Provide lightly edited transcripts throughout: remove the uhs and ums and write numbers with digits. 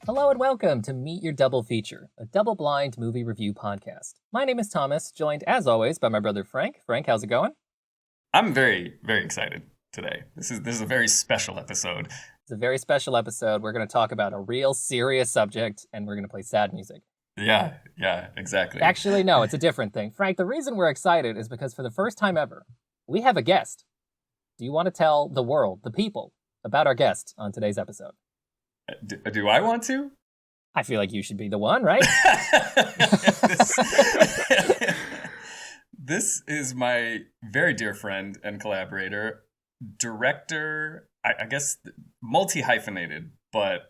Hello and welcome to Meet Your Double Feature, a double-blind movie review podcast. My name is Thomas, joined as always by my brother Frank. Frank, how's it going? I'm very, very excited today. This is a very special episode. It's a very special episode. We're going to talk about a real serious subject, and we're going to play sad music. Yeah, exactly. Actually, no, it's a different thing. Frank, the reason we're excited is because for the first time ever, we have a guest. Do you want to tell the world, the people, about our guest on today's episode? Do I want to? I feel like you should be the one, right? This is my very dear friend and collaborator, director, I guess multi-hyphenated, but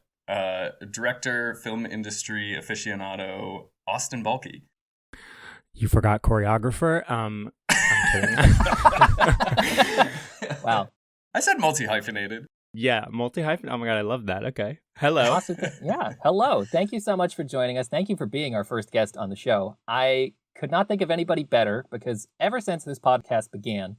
director, film industry aficionado, Austin Balke. You forgot choreographer? I'm kidding. Wow. I said multi-hyphenated. Yeah, multi-hyphen. Oh my god, I love that. Okay. Hello. Awesome. Yeah, hello. Thank you so much for joining us. Thank you for being our first guest on the show. I could not think of anybody better because ever since this podcast began,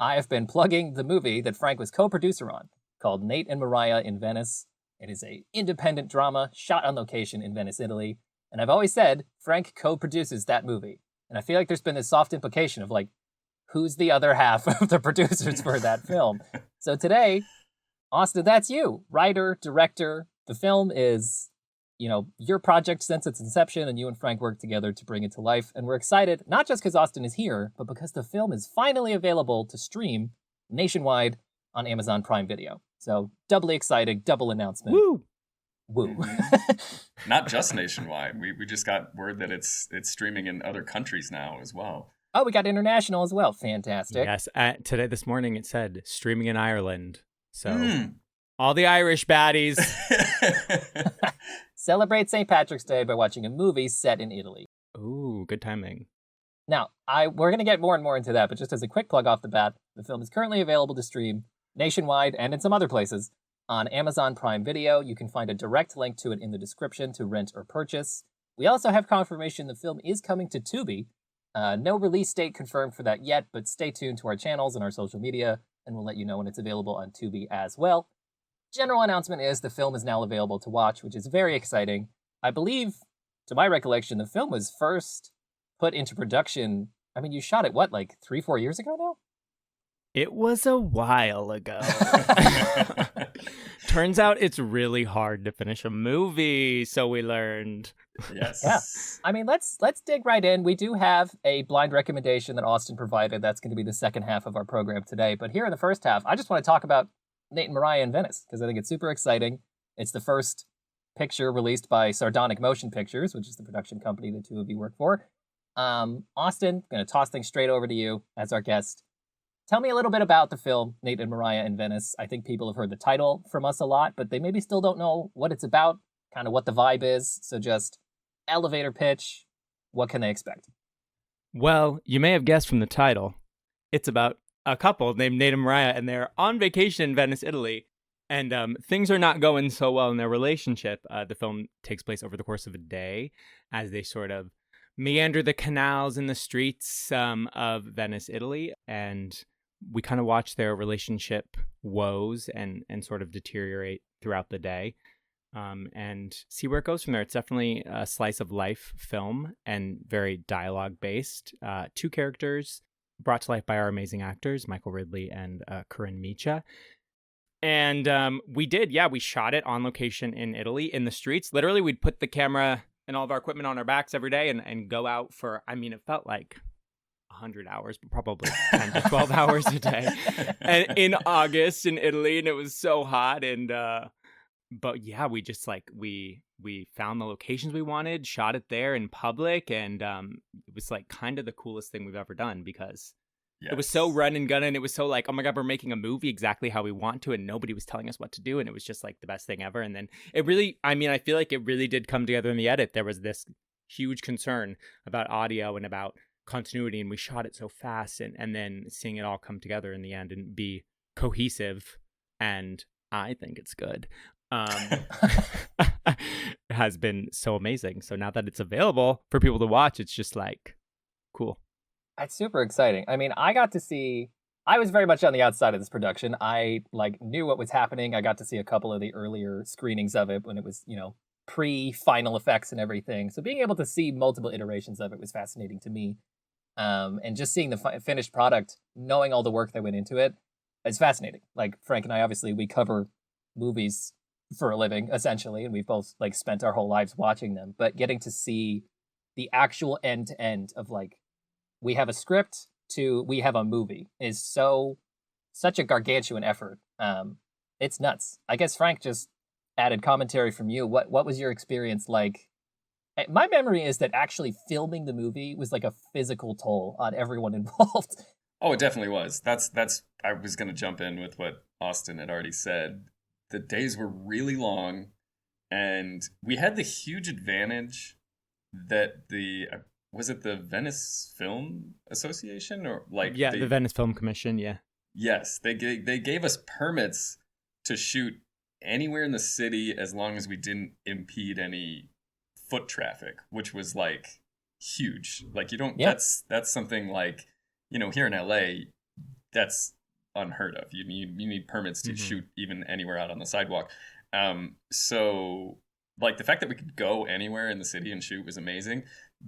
I have been plugging the movie that Frank was co-producer on called Nate and Moriah in Venice. It is an independent drama shot on location in Venice, Italy. And I've always said Frank co-produces that movie. And I feel like there's been this soft implication of like, who's the other half of the producers for that film? So today, Austin, that's you. Writer, director. The film is, your project since its inception, and you and Frank worked together to bring it to life. And we're excited, not just because Austin is here, but because the film is finally available to stream nationwide on Amazon Prime Video. So doubly exciting, double announcement. Woo. Not just nationwide. We just got word that it's streaming in other countries now as well. Oh, we got international as well. Fantastic. Yes. This morning it said streaming in Ireland. So all the Irish baddies. Celebrate St. Patrick's Day by watching a movie set in Italy. Ooh, good timing. Now, we're going to get more and more into that, but just as a quick plug off the bat, the film is currently available to stream nationwide and in some other places on Amazon Prime Video. You can find a direct link to it in the description to rent or purchase. We also have confirmation the film is coming to Tubi. No release date confirmed for that yet, but stay tuned to our channels and our social media, and we'll let you know when it's available on Tubi as well. General announcement is the film is now available to watch, which is very exciting. I believe, to my recollection, the film was first put into production. I mean, you shot it, 3-4 years ago now? It was a while ago. Turns out it's really hard to finish a movie, so we learned. Yes. Yeah. I mean, let's dig right in. We do have a blind recommendation that Austin provided. That's going to be the second half of our program today. But here in the first half, I just want to talk about Nate and Moriah in Venice because I think it's super exciting. It's the first picture released by Sardonic Motion Pictures, which is the production company the two of you work for. Austin, going to toss things straight over to you as our guest. Tell me a little bit about the film, Nate and Moriah in Venice. I think people have heard the title from us a lot, but they maybe still don't know what it's about, kind of what the vibe is. So just elevator pitch, what can they expect? Well, you may have guessed from the title. It's about a couple named Nate and Moriah, and they're on vacation in Venice, Italy. And things are not going so well in their relationship. The film takes place over the course of a day as they sort of meander the canals and the streets of Venice, Italy. And we kind of watch their relationship woes and sort of deteriorate throughout the day and see where it goes from there. It's definitely a slice of life film and very dialogue based. Two characters brought to life by our amazing actors, Michael Ridley and Corinne Micha. And we shot it on location in Italy in the streets. Literally, we'd put the camera and all of our equipment on our backs every day and go out for, it felt like 100 hours, but probably 10 to 12 hours a day. And in August in Italy, and it was so hot. And but yeah, we just we found the locations we wanted, shot it there in public, and it was kind of the coolest thing we've ever done because it was so run and gun, and it was so oh my god, we're making a movie exactly how we want to, and nobody was telling us what to do, and it was just the best thing ever. And then it really, I feel like it really did come together in the edit. There was this huge concern about audio and about continuity, and we shot it so fast, and then seeing it all come together in the end and be cohesive, and I think it's good. Has been so amazing. So now that it's available for people to watch, it's just cool. It's super exciting. I mean, I was very much on the outside of this production. I like knew what was happening. I got to see a couple of the earlier screenings of it when it was, pre-final effects and everything. So being able to see multiple iterations of it was fascinating to me. And just seeing the finished product, knowing all the work that went into it, is fascinating. Like Frank and I, obviously, we cover movies for a living, essentially, and we've both like spent our whole lives watching them. But getting to see the actual end to end of like, we have a script to we have a movie is such a gargantuan effort. It's nuts. I guess Frank, just added commentary from you. What was your experience like? My memory is that actually filming the movie was like a physical toll on everyone involved. Oh, it definitely was. That's I was going to jump in with what Austin had already said. The days were really long, and we had the huge advantage that was it the Venice Film Association, or like the Venice Film Commission, yeah. Yes, they gave us permits to shoot anywhere in the city as long as we didn't impede any foot traffic, which was like huge. Like you don't that's something like, here in LA, that's unheard of. You need permits to shoot even anywhere out on the sidewalk. So like the fact that we could go anywhere in the city and shoot was amazing,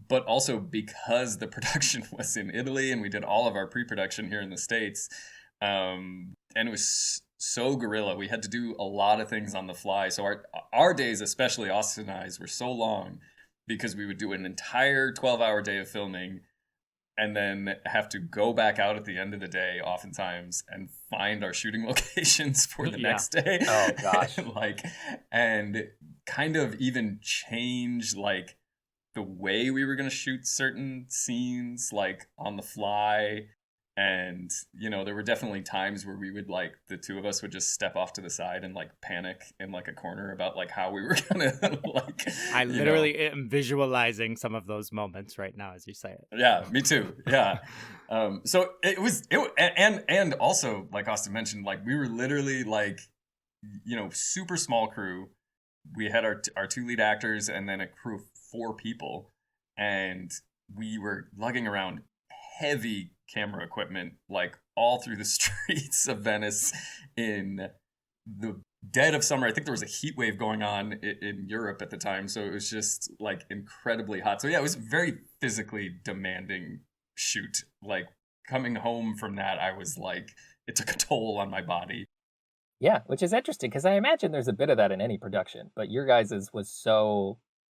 but also because the production was in Italy and we did all of our pre-production here in the States, and it was so guerrilla. We had to do a lot of things on the fly. So our days, especially Austin and I's, were so long because we would do an entire 12-hour day of filming and then have to go back out at the end of the day oftentimes and find our shooting locations for the next day. Oh gosh. and kind of even change like the way we were going to shoot certain scenes like on the fly. And, there were definitely times where we would like, the two of us would just step off to the side and like panic in like a corner about like how we were going to like. I literally am visualizing some of those moments right now as you say it. Yeah, me too. Yeah. So and also like Austin mentioned, like we were literally like, super small crew. We had our two lead actors and then a crew of 4 people, and we were lugging around heavy camera equipment like all through the streets of Venice in the dead of summer. I think there was a heat wave going on in Europe at the time, so it was just like incredibly hot. So yeah, it was a very physically demanding shoot. Like coming home from that, I was like, it took a toll on my body. Yeah, which is interesting because I imagine there's a bit of that in any production, but your guys's was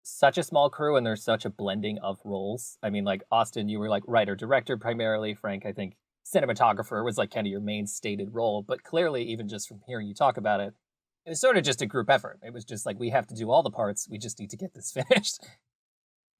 such a small crew and there's such a blending of roles. I mean, like Austin, you were like writer director primarily. Frank, I think cinematographer was like kind of your main stated role, but clearly even just from hearing you talk about it, it was sort of just a group effort. It was just like, we have to do all the parts, we just need to get this finished.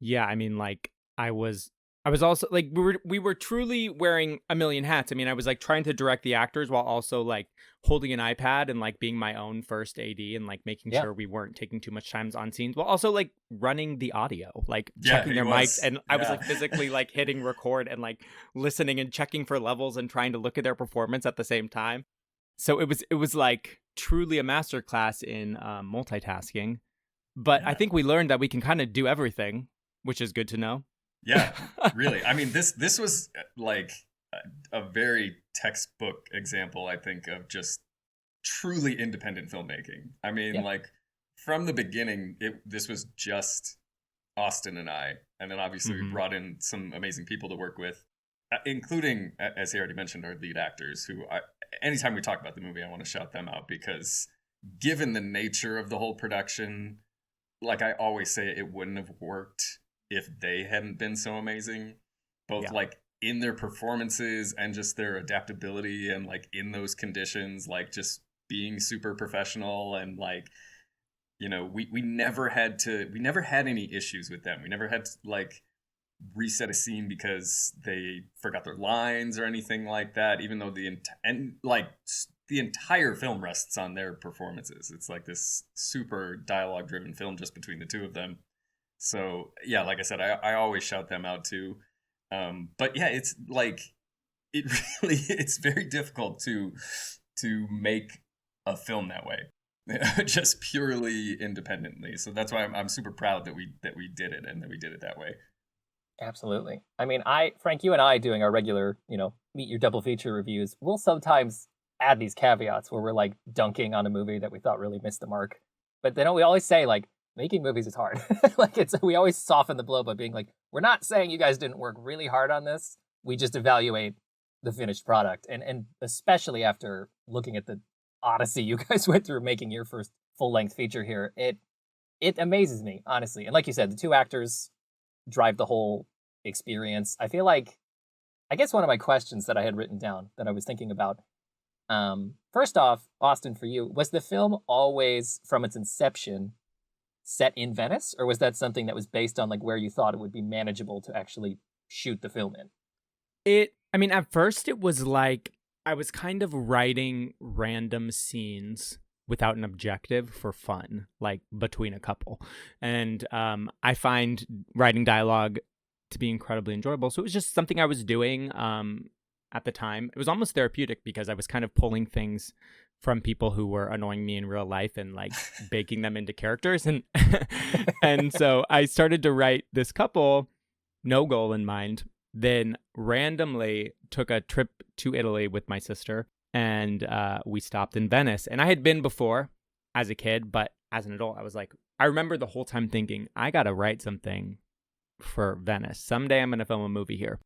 Yeah, I mean, like I was also like we were truly wearing a million hats. I mean, I was like trying to direct the actors while also like holding an iPad and like being my own first AD and like making sure we weren't taking too much time on scenes, while also like running the audio, like checking their mics. And I was like physically like hitting record and like listening and checking for levels and trying to look at their performance at the same time. So it was like truly a masterclass in multitasking. But I think we learned that we can kind of do everything, which is good to know. Yeah, really. I mean, this was like a very textbook example, I think, of just truly independent filmmaking. I mean, like from the beginning, this was just Austin and I, and then obviously we brought in some amazing people to work with, including, as he already mentioned, our lead actors, who anytime we talk about the movie, I want to shout them out because given the nature of the whole production, like I always say, it wouldn't have worked if they hadn't been so amazing, both like in their performances and just their adaptability and like in those conditions, like just being super professional. And like, we never had any issues with them. We never had to like reset a scene because they forgot their lines or anything like that, even though the entire film rests on their performances. It's like this super dialogue driven film just between the two of them. So yeah, like I said, I always shout them out too. But yeah, it's like it's very difficult to make a film that way, just purely independently. So that's why I'm super proud that we did it and that we did it that way. Absolutely. I mean, Frank, you and I doing our regular, meet your double feature reviews, we'll sometimes add these caveats where we're like dunking on a movie that we thought really missed the mark. But then we always say like making movies is hard. Like we always soften the blow by being like, we're not saying you guys didn't work really hard on this. We just evaluate the finished product. And especially after looking at the odyssey you guys went through making your first full-length feature here, it amazes me, honestly. And like you said, the two actors drive the whole experience. I guess one of my questions that I had written down that I was thinking about, first off, Austin, for you, was the film always from its inception set in Venice, or was that something that was based on like where you thought it would be manageable to actually shoot the film in? At first it was like I was kind of writing random scenes without an objective for fun, like between a couple. And I find writing dialogue to be incredibly enjoyable. So it was just something I was doing at the time. It was almost therapeutic because I was kind of pulling things from people who were annoying me in real life and like baking them into characters. And and so I started to write this couple, no goal in mind, then randomly took a trip to Italy with my sister, and we stopped in Venice. And I had been before as a kid, but as an adult, I was like, I remember the whole time thinking, I got to write something for Venice. Someday I'm going to film a movie here.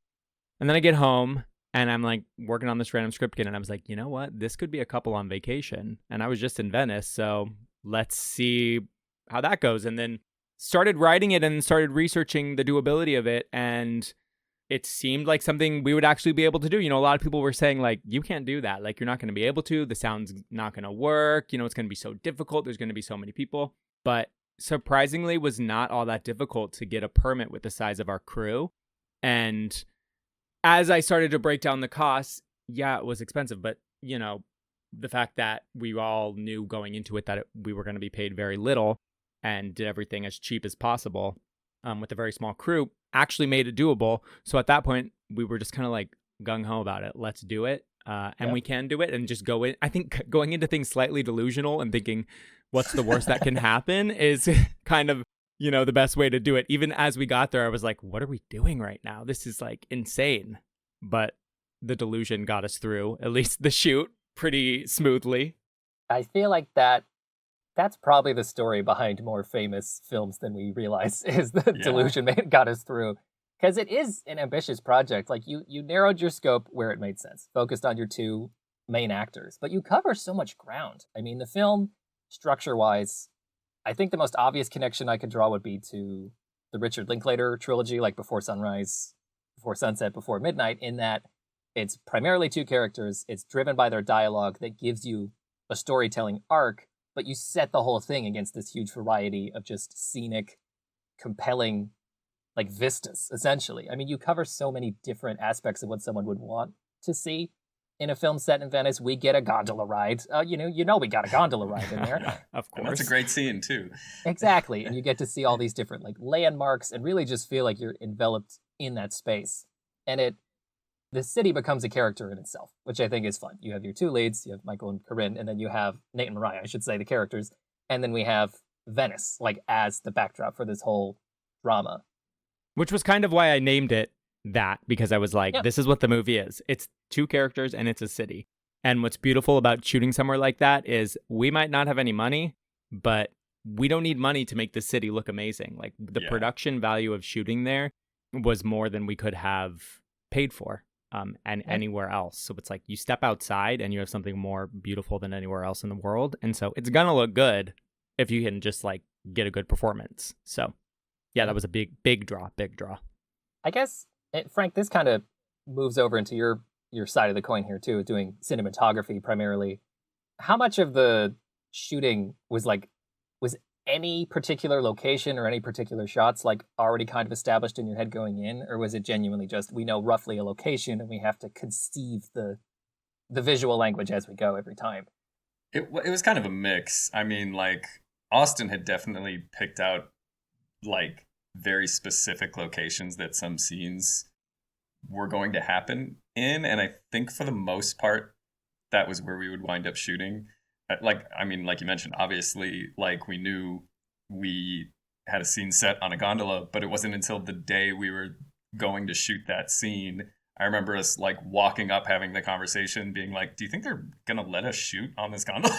And then I get home and I'm like working on this random script again. And I was like, you know what? This could be a couple on vacation. And I was just in Venice. So let's see how that goes. And then started writing it and started researching the doability of it. And it seemed like something we would actually be able to do. A lot of people were saying like, you can't do that. Like, you're not going to be able to. The sound's not going to work. It's going to be so difficult. There's going to be so many people. But surprisingly, was not all that difficult to get a permit with the size of our crew. And as I started to break down the costs, yeah, it was expensive. But, the fact that we all knew going into it that we were going to be paid very little and did everything as cheap as possible with a very small crew actually made it doable. So at that point, we were just kind of like gung-ho about it. Let's do it. And we can do it and just go in. I think going into things slightly delusional and thinking, what's the worst that can happen is kind of, the best way to do it. Even as we got there, I was like, what are we doing right now? This is like insane. But the delusion got us through, at least the shoot, pretty smoothly. I feel like that's probably the story behind more famous films than we realize, is the delusion got us through. Because it is an ambitious project. Like you narrowed your scope where it made sense, focused on your two main actors, but you cover so much ground. I mean, the film, structure-wise, I think the most obvious connection I could draw would be to the Richard Linklater trilogy, like Before Sunrise, Before Sunset, Before Midnight, in that it's primarily two characters. It's driven by their dialogue that gives you a storytelling arc, but you set the whole thing against this huge variety of just scenic, compelling, like vistas, essentially. I mean, you cover so many different aspects of what someone would want to see in a film set in Venice. We get a gondola ride. We got a gondola ride in there. Of course. And that's a great scene, too. Exactly. And you get to see all these different like landmarks and really just feel like you're enveloped in that space. And the city becomes a character in itself, which I think is fun. You have your two leads, you have Michael and Corinne, and then you have Nate and Moriah, I should say, the characters. And then we have Venice, like as the backdrop for this whole drama. Which was kind of why I named it that, because I was like, This is what the movie is. It's two characters and it's a city. And what's beautiful about shooting somewhere like that is we might not have any money, but we don't need money to make the city look amazing. Like the production value of shooting there was more than we could have paid for anywhere else. So it's like you step outside and you have something more beautiful than anywhere else in the world. And so it's going to look good if you can just like get a good performance. So yeah, that was a big draw. I guess, Frank, this kind of moves over into your side of the coin here too, doing cinematography primarily. How much of the shooting was any particular location or any particular shots like already kind of established in your head going in, or was it genuinely just we know roughly a location and we have to conceive the visual language as we go every time? It was kind of a mix. I mean, like Austin had definitely picked out like very specific locations that some scenes were going to happen in, and I think for the most part that was where we would wind up shooting. Like you mentioned, obviously, like we knew we had a scene set on a gondola, but it wasn't until the day we were going to shoot that scene, I remember us like walking up, having the conversation, being like, "Do you think they're gonna let us shoot on this gondola?"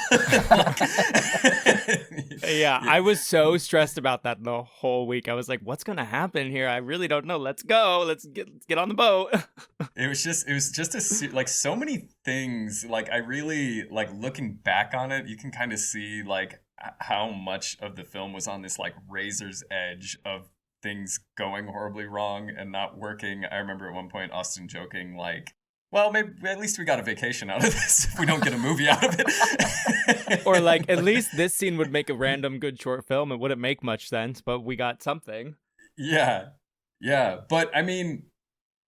Yeah, I was so stressed about that the whole week. I was like, "What's gonna happen here? I really don't know. Let's go. Let's get on the boat." It was just like so many things. Like I really like looking back on it, you can kind of see like how much of the film was on this like razor's edge of things going horribly wrong and not working. I remember at one point Austin joking like, well, maybe at least we got a vacation out of this if we don't get a movie out of it. Or like, at least this scene would make a random good short film. It wouldn't make much sense, but we got something. Yeah. Yeah. But I mean,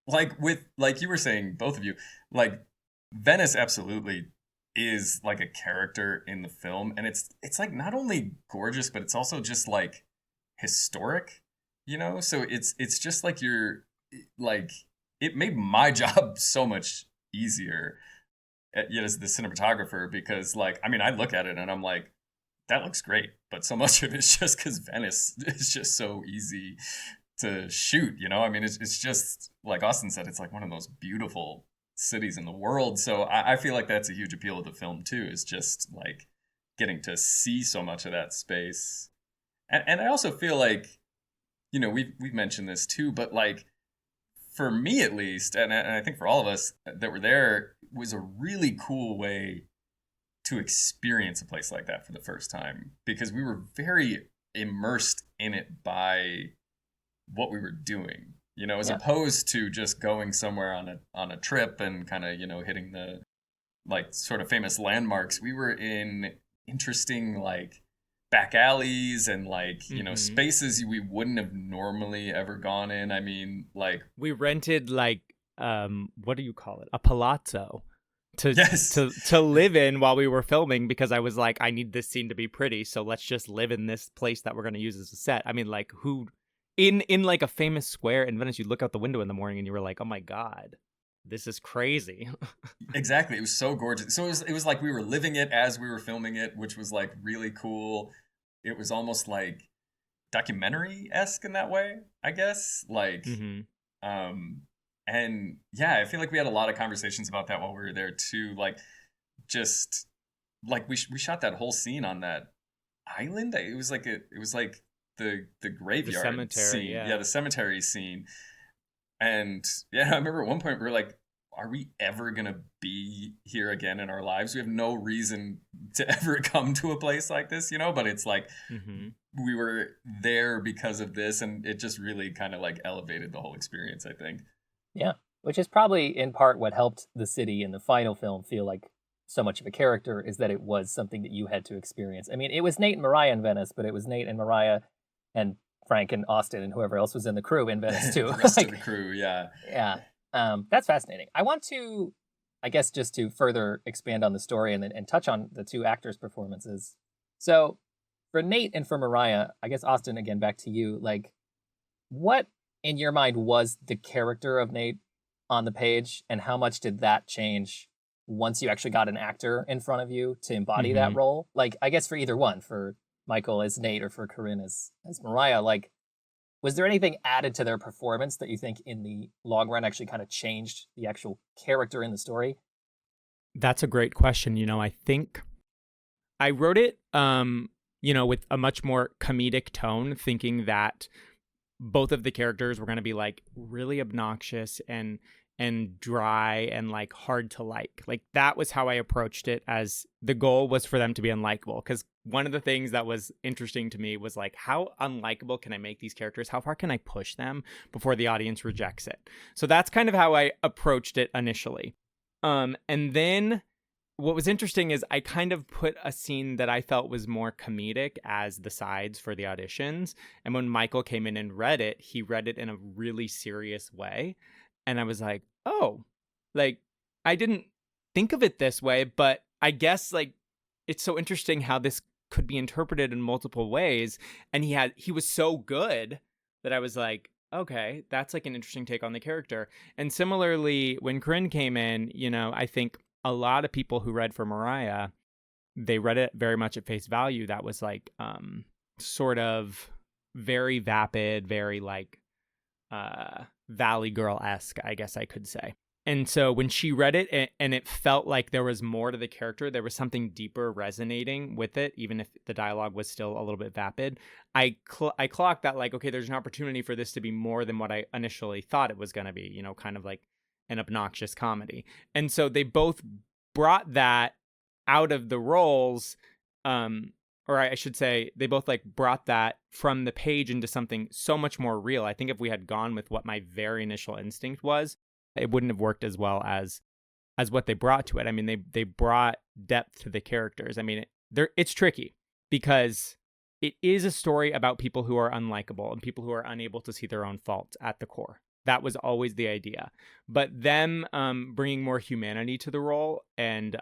like with, like you were saying, both of you, like Venice absolutely is like a character in the film. And it's like not only gorgeous, but it's also just like historic, you know? So it's just like you're like, it made my job so much easier as the cinematographer, because like, I mean, I look at it and I'm like, that looks great, but so much of it's just because Venice is just so easy to shoot, you know? I mean, it's just, like Austin said, it's like one of the most beautiful cities in the world. So I feel like that's a huge appeal of the film too, is just like getting to see so much of that space. And I also feel like, you know, we've mentioned this too, but like, for me at least, and I think for all of us that were there, was a really cool way to experience a place like that for the first time, because we were very immersed in it by what we were doing, you know, as opposed to just going somewhere on a trip and kind of, you know, hitting the like sort of famous landmarks. We were in interesting like back alleys and like, you know, spaces we wouldn't have normally ever gone in. I mean, like we rented like what do you call it? A palazzo to live in while we were filming, because I was like, I need this scene to be pretty, so let's just live in this place that we're going to use as a set. I mean, like who in like a famous square in Venice, you look out the window in the morning and you were like, oh my God, this is crazy. Exactly. It was so gorgeous. So it was like we were living it as we were filming it, which was like really cool. It was almost like documentary-esque in that way, I guess. Like, and yeah, I feel like we had a lot of conversations about that while we were there too. Like, just like we shot that whole scene on that island. It was like the graveyard scene. Yeah, the cemetery scene. And yeah, I remember at one point we were like, are we ever going to be here again in our lives? We have no reason to ever come to a place like this, you know? But it's like we were there because of this, and it just really kind of like elevated the whole experience, I think. Yeah, which is probably in part what helped the city in the final film feel like so much of a character, is that it was something that you had to experience. I mean, it was Nate and Moriah in Venice, but it was Nate and Moriah and Frank and Austin and whoever else was in the crew in Venice too. The rest of the crew, yeah. Yeah. That's fascinating. I want to, I guess, just to further expand on the story and touch on the two actors' performances. So for Nate and for Moriah, I guess, Austin, again, back to you, like, what in your mind was the character of Nate on the page, and how much did that change once you actually got an actor in front of you to embody that role? Like, I guess for either one, for Michael as Nate or for Corinne as Moriah, like, was there anything added to their performance that you think in the long run actually kind of changed the actual character in the story? That's a great question. You know, I think I wrote it, you know, with a much more comedic tone, thinking that both of the characters were going to be like really obnoxious and dry and like hard to like. Like that was how I approached it, as the goal was for them to be unlikable. Because one of the things that was interesting to me was like, how unlikable can I make these characters? How far can I push them before the audience rejects it? So that's kind of how I approached it initially. And then what was interesting is I kind of put a scene that I felt was more comedic as the sides for the auditions. And when Michael came in and read it, he read it in a really serious way. And I was like, oh, like, I didn't think of it this way, but I guess like it's so interesting how this could be interpreted in multiple ways. And he was so good that I was like, okay, that's like an interesting take on the character. And similarly, when Corinne came in, you know, I think a lot of people who read for Moriah, they read it very much at face value. That was like sort of very vapid, very like Valley Girl-esque, I guess I could say. And so when she read it and it felt like there was more to the character, there was something deeper resonating with it, even if the dialogue was still a little bit vapid, I clocked that like, okay, there's an opportunity for this to be more than what I initially thought it was going to be, you know, kind of like an obnoxious comedy. And so they both brought that out of the roles, or I should say they both like brought that from the page into something so much more real. I think if we had gone with what my very initial instinct was, it wouldn't have worked as well as what they brought to it. I mean, they brought depth to the characters. I mean, it's tricky because it is a story about people who are unlikable and people who are unable to see their own faults at the core. That was always the idea. But them bringing more humanity to the role and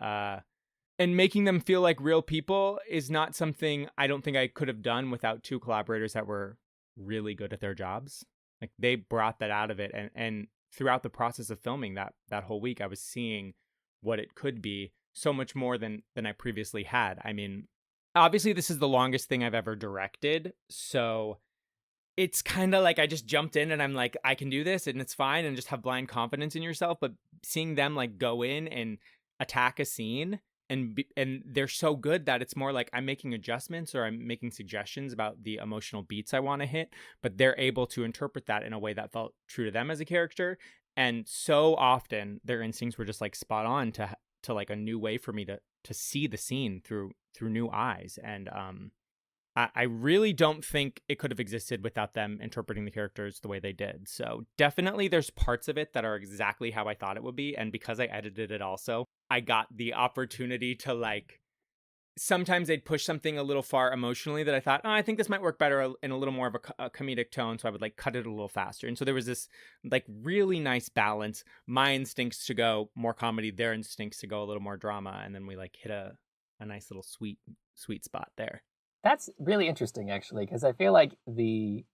making them feel like real people is not something I don't think I could have done without two collaborators that were really good at their jobs. Like they brought that out of it, and throughout the process of filming that whole week, I was seeing what it could be so much more than I previously had. I mean, obviously this is the longest thing I've ever directed, so it's kind of like I just jumped in and I'm like, I can do this and it's fine, and just have blind confidence in yourself. But seeing them like go in and attack a scene and they're so good that it's more like I'm making adjustments or I'm making suggestions about the emotional beats I want to hit, but they're able to interpret that in a way that felt true to them as a character. And so often their instincts were just like spot on to like a new way for me to see the scene through new eyes. And I really don't think it could have existed without them interpreting the characters the way they did. So definitely there's parts of it that are exactly how I thought it would be. And because I edited it also, I got the opportunity to like, sometimes they'd push something a little far emotionally that I thought, oh, I think this might work better in a little more of a comedic tone. So I would like cut it a little faster. And so there was this like really nice balance. My instincts to go more comedy, their instincts to go a little more drama. And then we like hit a nice little sweet spot there. That's really interesting, actually, because I feel like the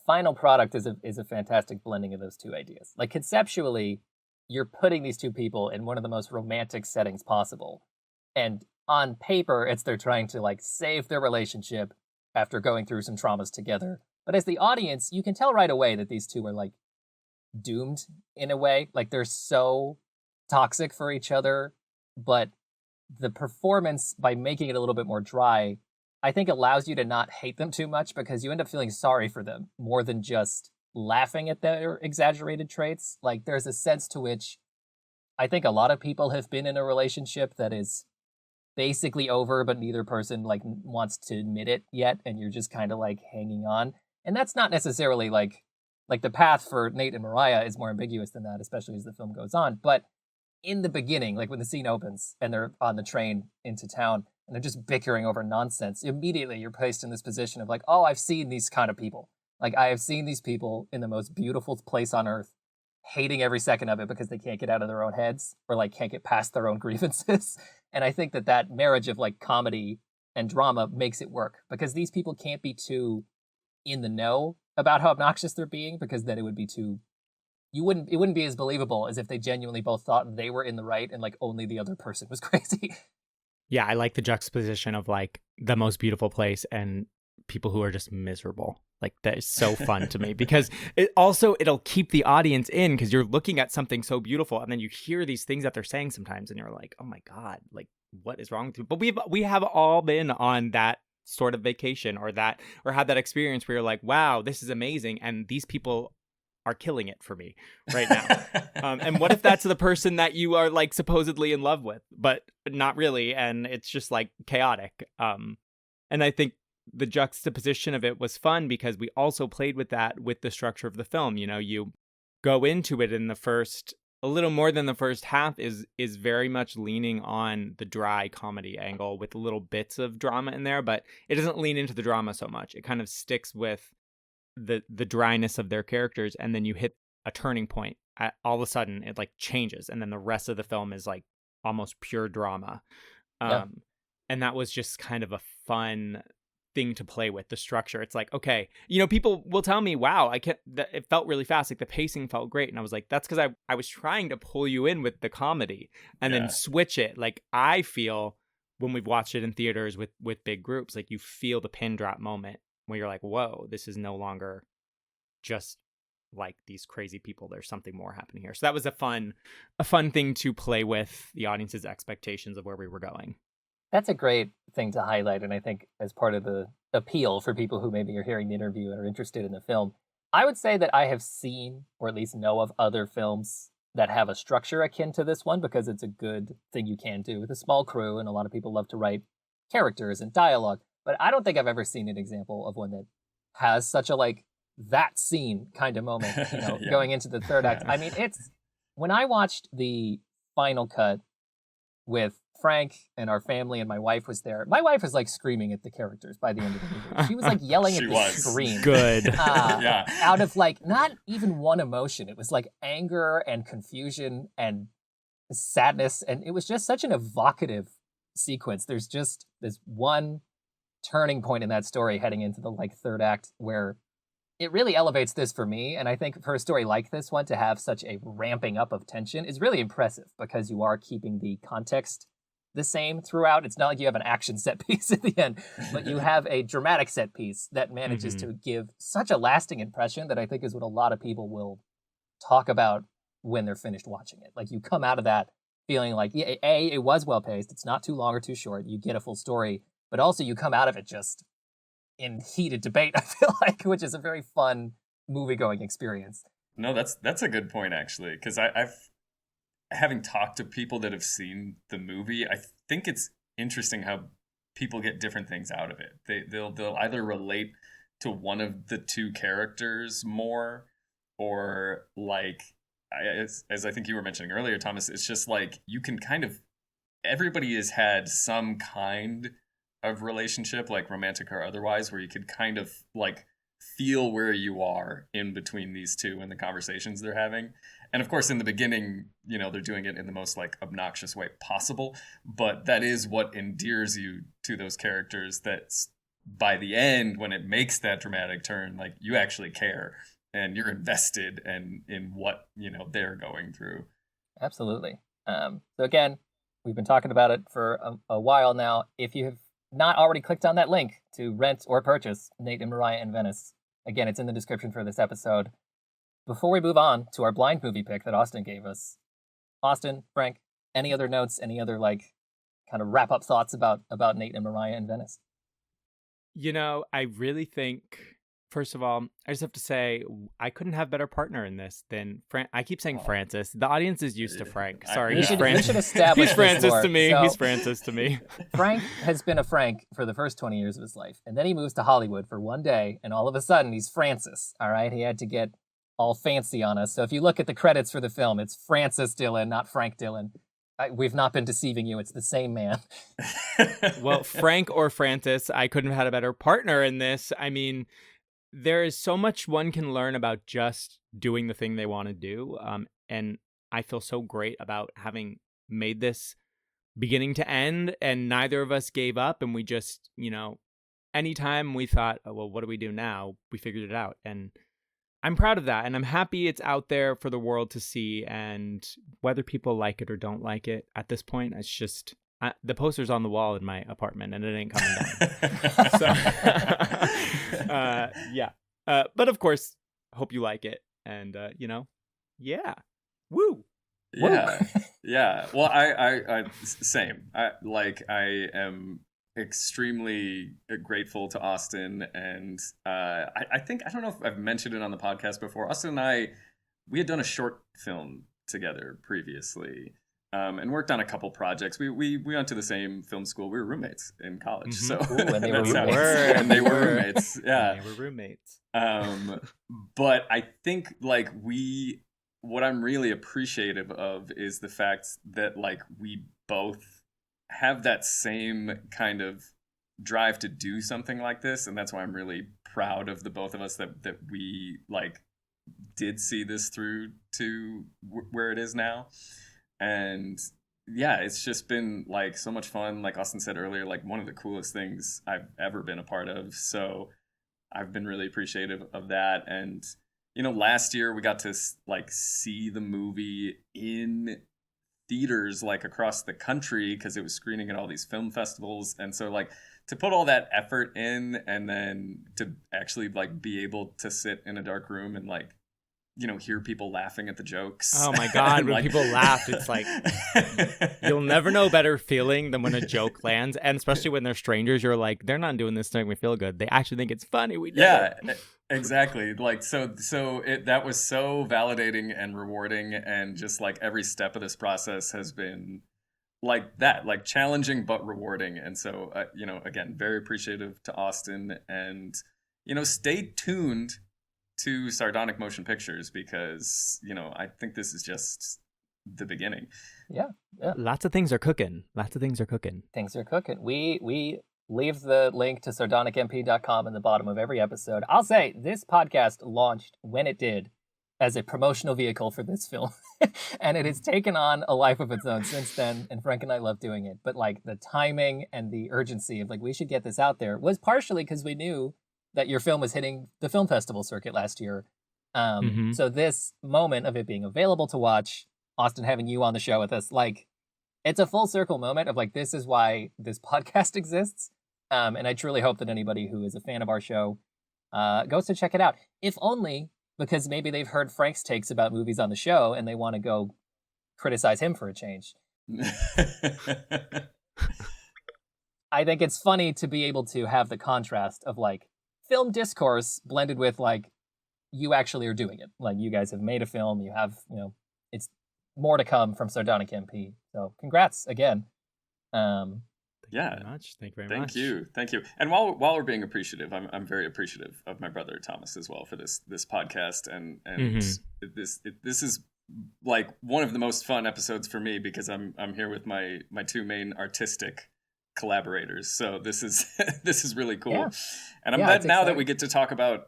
final product is a fantastic blending of those two ideas. Like conceptually, you're putting these two people in one of the most romantic settings possible, and on paper, it's they're trying to like save their relationship after going through some traumas together. But as the audience, you can tell right away that these two are like doomed in a way. Like they're so toxic for each other, but the performance, by making it a little bit more dry, I think allows you to not hate them too much, because you end up feeling sorry for them more than just laughing at their exaggerated traits. Like there's a sense to which I think a lot of people have been in a relationship that is basically over, but neither person like wants to admit it yet, and you're just kind of like hanging on. And that's not necessarily like the path for Nate and Moriah is more ambiguous than that, especially as the film goes on. But in the beginning, like when the scene opens and they're on the train into town and they're just bickering over nonsense, immediately you're placed in this position of like, oh, I've seen these kind of people. Like I have seen these people in the most beautiful place on earth, hating every second of it because they can't get out of their own heads or like can't get past their own grievances. And I think that marriage of like comedy and drama makes it work, because these people can't be too in the know about how obnoxious they're being, because then it would be too, it wouldn't be as believable as if they genuinely both thought they were in the right and like only the other person was crazy. Yeah, I like the juxtaposition of like the most beautiful place and people who are just miserable. Like that is so fun to me, because it'll keep the audience in, because you're looking at something so beautiful and then you hear these things that they're saying sometimes and you're like, oh my God, like what is wrong with you? But we have all been on that sort of vacation or had that experience where you're like, wow, this is amazing, and these people are killing it for me right now. And what if that's the person that you are like supposedly in love with, but not really, and it's just like chaotic. And I think the juxtaposition of it was fun because we also played with that with the structure of the film. You know, you go into it in a little more than the first half is very much leaning on the dry comedy angle with little bits of drama in there, but it doesn't lean into the drama so much. It kind of sticks with the dryness of their characters, and then you hit a turning point. All of a sudden it like changes, and then the rest of the film is like almost pure drama. Yeah. And that was just kind of a fun thing to play with, the structure. It's like, okay, you know, people will tell me, wow, it felt really fast, like the pacing felt great, and I was like, that's because I was trying to pull you in with the comedy and then switch it. Like I feel when we've watched it in theaters with big groups, like you feel the pin drop moment where you're like, whoa, this is no longer just like these crazy people. There's something more happening here. So that was a fun thing to play with the audience's expectations of where we were going. That's a great thing to highlight, and I think as part of the appeal for people who maybe are hearing the interview and are interested in the film, I would say that I have seen, or at least know of, other films that have a structure akin to this one, because it's a good thing you can do with a small crew, and a lot of people love to write characters and dialogue. But I don't think I've ever seen an example of one that has such a, like, that scene kind of moment, Yeah. going into the third act. I mean, it's, when I watched the final cut with Frank and our family and my wife was there, my wife was like screaming at the characters by the end of the movie. She was like yelling at the screen. Good. Yeah. Out of like not even one emotion. It was like anger and confusion and sadness. And it was just such an evocative sequence. There's just this one turning point in that story heading into the like third act where it really elevates this for me. And I think for a story like this one to have such a ramping up of tension is really impressive, because you are keeping the context the same throughout. It's not like you have an action set piece at the end, but you have a dramatic set piece that manages to give such a lasting impression that I think is what a lot of people will talk about when they're finished watching it. Like, you come out of that feeling like, yeah, A, it was well paced. It's not too long or too short. You get a full story, but also you come out of it just in heated debate, I feel like, which is a very fun movie-going experience. No, that's a good point, actually, because I've having talked to people that have seen the movie, I think it's interesting how people get different things out of it. They'll either relate to one of the two characters more, or like, as I think you were mentioning earlier, Thomas, it's just like you can kind of, everybody has had some kind of relationship, like romantic or otherwise, where you could kind of like feel where you are in between these two and the conversations they're having. And of course, in the beginning, they're doing it in the most like obnoxious way possible, but that is what endears you to those characters. That's by the end, when it makes that dramatic turn, like you actually care and you're invested in what, they're going through. Absolutely. So again, we've been talking about it for a while now. If you have not already clicked on that link to rent or purchase Nate and Moriah in Venice, again, it's in the description for this episode. Before we move on to our blind movie pick that Austin gave us, Austin, Frank, any other notes, any other like kind of wrap up thoughts about Nate and Moriah in Venice? I really think, first of all, I just have to say I couldn't have better partner in this than I keep saying Francis. The audience is used to Frank. Sorry, we should establish he's Francis this to me. So, he's Francis to me. Frank has been a Frank for the first 20 years of his life, and then he moves to Hollywood for one day, and all of a sudden he's Francis. All right, he had to get all fancy on us. So if you look at the credits for the film, it's Francis Dillon, not Frank Dillon. We've not been deceiving you. It's the same man. Well, Frank or Francis, I couldn't have had a better partner in this. I mean, there is so much one can learn about just doing the thing they want to do. And I feel so great about having made this beginning to end, and neither of us gave up. And we just, anytime we thought, oh, well, what do we do now? We figured it out. And I'm proud of that, and I'm happy it's out there for the world to see, and whether people like it or don't like it, at this point, it's just, the poster's on the wall in my apartment, and it ain't coming down. So, yeah. But of course, hope you like it, and, yeah. Woo! Yeah, yeah. Well, I same. I am extremely grateful to Austin, and I think, I don't know if I've mentioned it on the podcast before, Austin and we had done a short film together previously, and worked on a couple projects. We went to the same film school. We were roommates in college. So and they were roommates. And they were roommates. Yeah, they were roommates. But I think like what I'm really appreciative of is the fact that like we both have that same kind of drive to do something like this, and that's why I'm really proud of the both of us that we like did see this through to where it is now. And yeah, it's just been like so much fun. Like Austin said earlier, like one of the coolest things I've ever been a part of. So I've been really appreciative of that. And last year we got to like see the movie in theaters like across the country because it was screening at all these film festivals. And so like to put all that effort in, and then to actually like be able to sit in a dark room and like hear people laughing at the jokes. Oh my God, when people laugh, it's like, you'll never know a better feeling than when a joke lands. And especially when they're strangers, you're like, they're not doing this to make me feel good. They actually think it's funny. We did it. Exactly. Like, that was so validating and rewarding. And just like every step of this process has been like that, like challenging, but rewarding. And so, again, very appreciative to Austin, and, stay tuned to Sardonic Motion Pictures, because I think this is just the beginning. Yeah. Lots of things are cooking. Things are cooking. We leave the link to sardonicmp.com in the bottom of every episode. I'll say this podcast launched when it did as a promotional vehicle for this film, and it has taken on a life of its own since then, and Frank and I love doing it. But like the timing and the urgency of like, we should get this out there was partially because we knew that your film was hitting the film festival circuit last year. So this moment of it being available to watch, Austin having you on the show with us, like, it's a full circle moment of like, this is why this podcast exists. And I truly hope that anybody who is a fan of our show goes to check it out. If only because maybe they've heard Frank's takes about movies on the show and they want to go criticize him for a change. I think it's funny to be able to have the contrast of like film discourse blended with like, you actually are doing it. Like, you guys have made a film, you have, it's more to come from Sardonic MP. So congrats again. Thank you very much. Thank you. And while we're being appreciative, I'm very appreciative of my brother Thomas as well for this podcast, and this is like one of the most fun episodes for me, because I'm here with my two main artistic collaborators. So this is really cool. Yeah. And I'm glad now that we get to talk about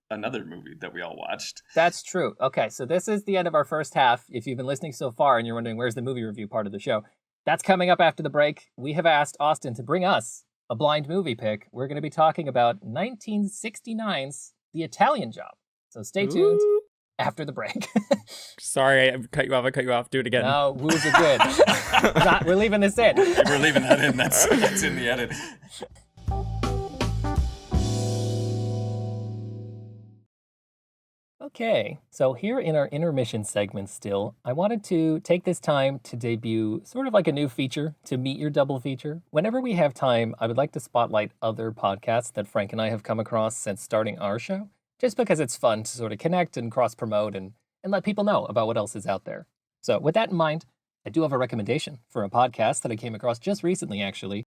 another movie that we all watched. That's true. Okay, so this is the end of our first half. If you've been listening so far and you're wondering where's the movie review part of the show, that's coming up after the break. We have asked Austin to bring us a blind movie pick. We're going to be talking about 1969's The Italian Job. So stay tuned after the break. Sorry, I cut you off. Do it again. No, woos are good. We're leaving this in. We're leaving that in. That's in the edit. Okay, so here in our intermission segment still, I wanted to take this time to debut sort of like a new feature to meet your double feature. Whenever we have time, I would like to spotlight other podcasts that Frank and I have come across since starting our show, just because it's fun to sort of connect and cross-promote and let people know about what else is out there. So with that in mind, I do have a recommendation for a podcast that I came across just recently, actually.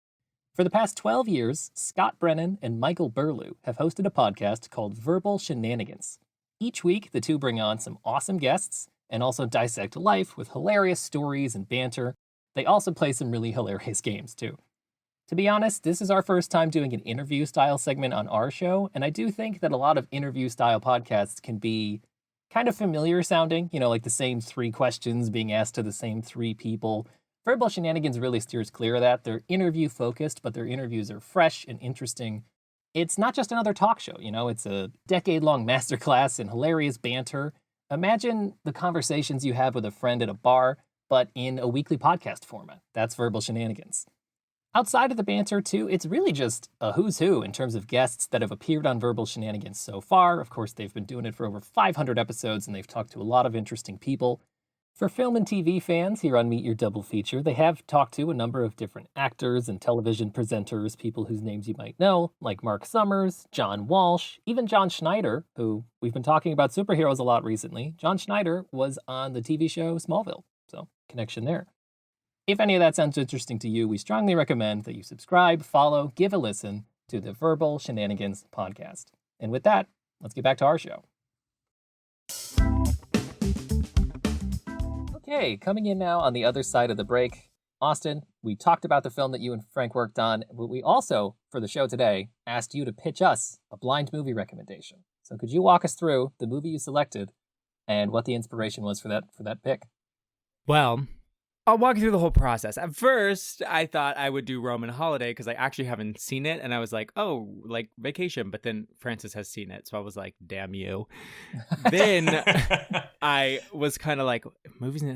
For the past 12 years, Scott Brennan and Michael Burlew have hosted a podcast called Verbal Shenanigans. Each week, the two bring on some awesome guests and also dissect life with hilarious stories and banter. They also play some really hilarious games, too. To be honest, this is our first time doing an interview-style segment on our show, and I do think that a lot of interview-style podcasts can be kind of familiar sounding, like the same 3 questions being asked to the same 3 people. Verbal Shenanigans really steers clear of that. They're interview-focused, but their interviews are fresh and interesting. It's not just another talk show, it's a decade-long masterclass in hilarious banter. Imagine the conversations you have with a friend at a bar, but in a weekly podcast format. That's Verbal Shenanigans. Outside of the banter, too, it's really just a who's who in terms of guests that have appeared on Verbal Shenanigans so far. Of course, they've been doing it for over 500 episodes, and they've talked to a lot of interesting people. For film and TV fans here on Meet Your Double Feature, they have talked to a number of different actors and television presenters, people whose names you might know, like Mark Summers, John Walsh, even John Schneider, who we've been talking about superheroes a lot recently. John Schneider was on the TV show Smallville, so connection there. If any of that sounds interesting to you, we strongly recommend that you subscribe, follow, give a listen to the Verbal Shenanigans podcast. And with that, let's get back to our show. Okay, coming in now on the other side of the break. Austin, we talked about the film that you and Frank worked on, but we also, for the show today, asked you to pitch us a blind movie recommendation. So could you walk us through the movie you selected and what the inspiration was for that pick? Well, I'll walk you through the whole process. At first, I thought I would do Roman Holiday because I actually haven't seen it, and I was like, oh, like Vacation, but then Francis has seen it, so I was like, damn you. Then I was kind of like, movies in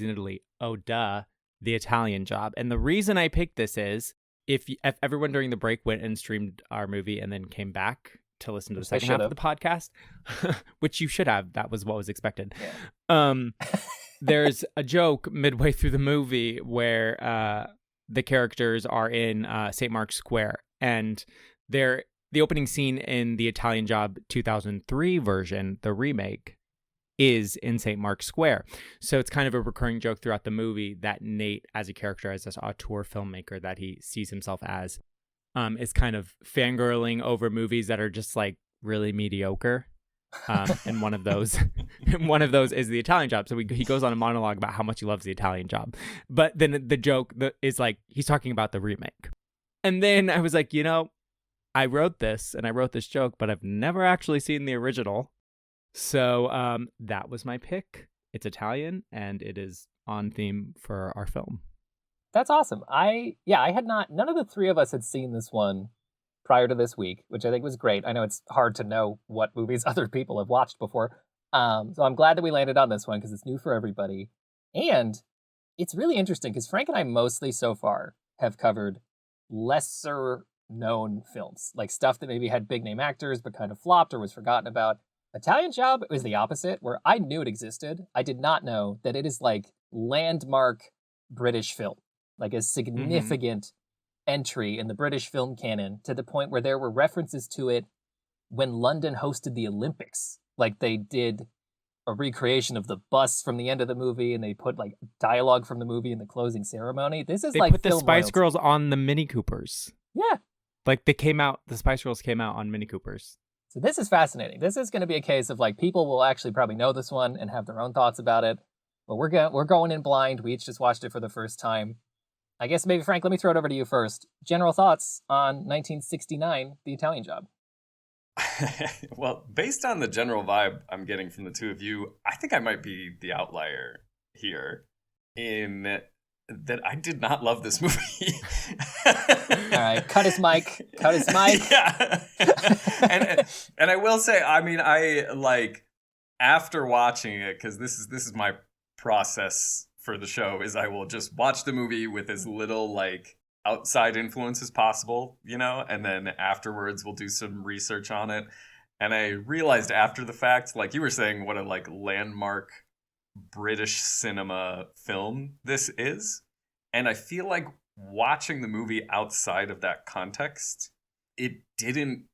Italy. Oh, duh, The Italian Job. And the reason I picked this is, if everyone during the break went and streamed our movie and then came back to listen to the Which I second half should of the podcast, which you should have. That was what was expected. Yeah. There's a joke midway through the movie where the characters are in St. Mark's Square, and the opening scene in the Italian Job 2003 version, the remake, is in St. Mark's Square. So it's kind of a recurring joke throughout the movie that Nate, as a character, as this auteur filmmaker that he sees himself as, is kind of fangirling over movies that are just like really mediocre. And one of those is the Italian Job. So he goes on a monologue about how much he loves the Italian Job. But then the joke is like, he's talking about the remake. And then I was like, I wrote this joke, but I've never actually seen the original. So that was my pick. It's Italian, and it is on theme for our film. That's awesome. I had not, none of the three of us had seen this one prior to this week, which I think was great. I know it's hard to know what movies other people have watched before. So I'm glad that we landed on this one because it's new for everybody. And it's really interesting because Frank and I mostly so far have covered lesser known films, like stuff that maybe had big name actors but kind of flopped or was forgotten about. Italian Job was the opposite, where I knew it existed. I did not know that it is like landmark British film, like a significant entry in the British film canon, to the point where there were references to it when London hosted the Olympics. Like they did a recreation of the bus from the end of the movie, and they put like dialogue from the movie in the closing ceremony. This is they like put the Spice Girls on the Mini Coopers. Yeah. Like the Spice Girls came out on Mini Coopers. So this is fascinating. This is going to be a case of like people will actually probably know this one and have their own thoughts about it. But we're going in blind. We each just watched it for the first time. I guess maybe, Frank, let me throw it over to you first. General thoughts on 1969, The Italian Job. Well, based on the general vibe I'm getting from the two of you, I think I might be the outlier here in that I did not love this movie. All right, cut his mic. Yeah. and I will say, I mean, I like after watching it, because this is my process for the show, is I will just watch the movie with as little like outside influence as possible, and then afterwards we'll do some research on it. And I realized after the fact, like you were saying, what a like landmark British cinema film this is. And I feel like watching the movie outside of that context, it didn't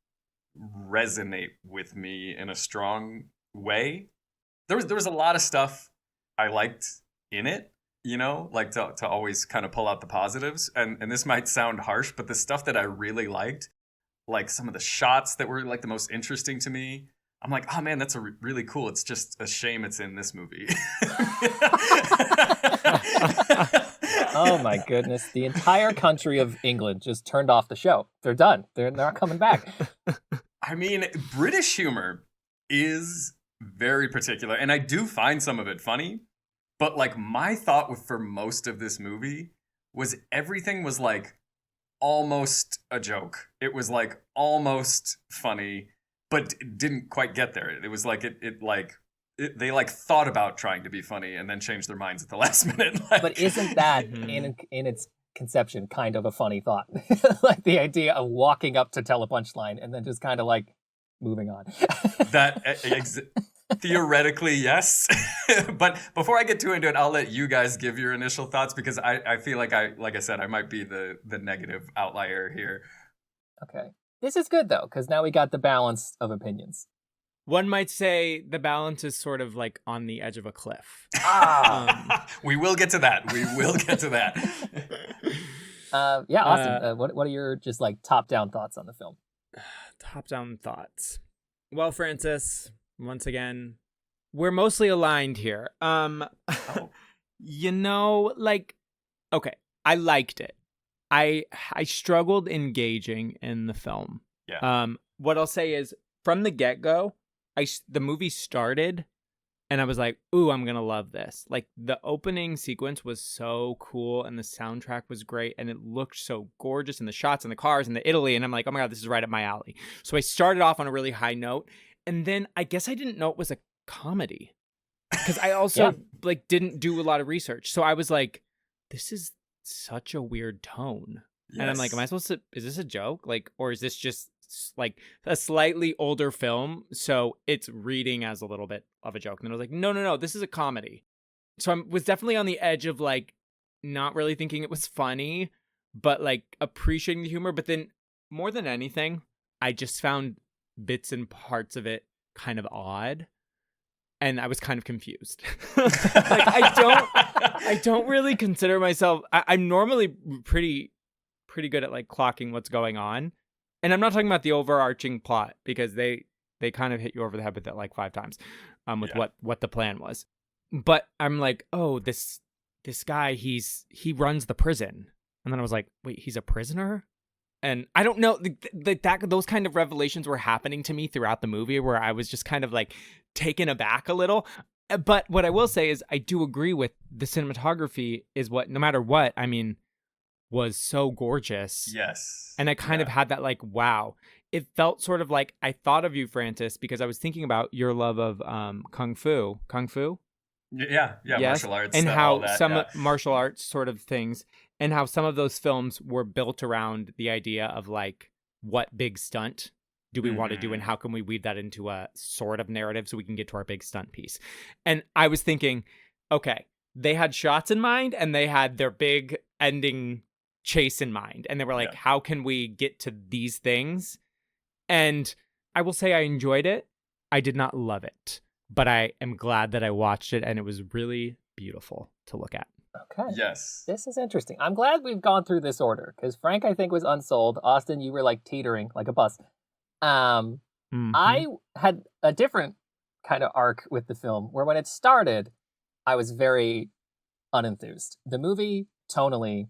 resonate with me in a strong way. There was a lot of stuff I liked in it, like to always kind of pull out the positives. And this might sound harsh, but the stuff that I really liked, like some of the shots that were like the most interesting to me, I'm like, oh man, that's really cool. It's just a shame it's in this movie. Oh my goodness. The entire country of England just turned off the show. They're done. They're not coming back. I mean, British humor is very particular, and I do find some of it funny. But like my thought for most of this movie was everything was like almost a joke. It was like almost funny, but it didn't quite get there. It was like they like thought about trying to be funny and then changed their minds at the last minute. But isn't that in its conception kind of a funny thought? Like the idea of walking up to tell a punchline and then just kind of like moving on. Theoretically, yes. But before I get too into it, I'll let you guys give your initial thoughts, because I feel like I said, I might be the negative outlier here. Okay. This is good though, because now we got the balance of opinions. One might say the balance is sort of like on the edge of a cliff. We will get to that. Yeah, Austin, what are your just like top-down thoughts on the film? Top-down thoughts. Well, Francis, once again, we're mostly aligned here. Okay, I liked it. I struggled engaging in the film. Yeah. What I'll say is, from the get-go, the movie started, and I was like, ooh, I'm going to love this. Like, the opening sequence was so cool, and the soundtrack was great, and it looked so gorgeous, and the shots and the cars and the Italy, and I'm like, oh my God, this is right up my alley. So I started off on a really high note, and then I guess I didn't know it was a comedy, because I also didn't do a lot of research. So I was like, this is such a weird tone. Yes. And I'm like, is this a joke? Like, or is this just like a slightly older film, so it's reading as a little bit of a joke. And then I was like, no, this is a comedy. So I was definitely on the edge of like not really thinking it was funny, but like appreciating the humor. But then more than anything, I just found bits and parts of it kind of odd. And I was kind of confused. Like I don't really consider myself. I'm normally pretty good at like clocking what's going on, and I'm not talking about the overarching plot because they kind of hit you over the head with that like 5 times, with what the plan was. But I'm like, oh, this guy, he runs the prison, and then I was like, wait, he's a prisoner. And I don't know, those kind of revelations were happening to me throughout the movie where I was just kind of like taken aback a little. But what I will say is I do agree with the cinematography is what, no matter what, I mean, was so gorgeous. Yes. And I kind of had that like, wow. It felt sort of like I thought of you, Francis, because I was thinking about your love of Kung Fu. Yeah, yes. Martial arts. And how that, some martial arts sort of things, and how some of those films were built around the idea of like, what big stunt do we want to do, and how can we weave that into a sort of narrative so we can get to our big stunt piece. And I was thinking, okay, they had shots in mind and they had their big ending chase in mind. And they were like, how can we get to these things? And I will say I enjoyed it. I did not love it, but I am glad that I watched it, and it was really beautiful to look at. Okay. Yes. This is interesting. I'm glad we've gone through this order, because Frank, I think, was unsold. Austin, you were like teetering like a bus. I had a different kind of arc with the film, where when it started, I was very unenthused. The movie, tonally,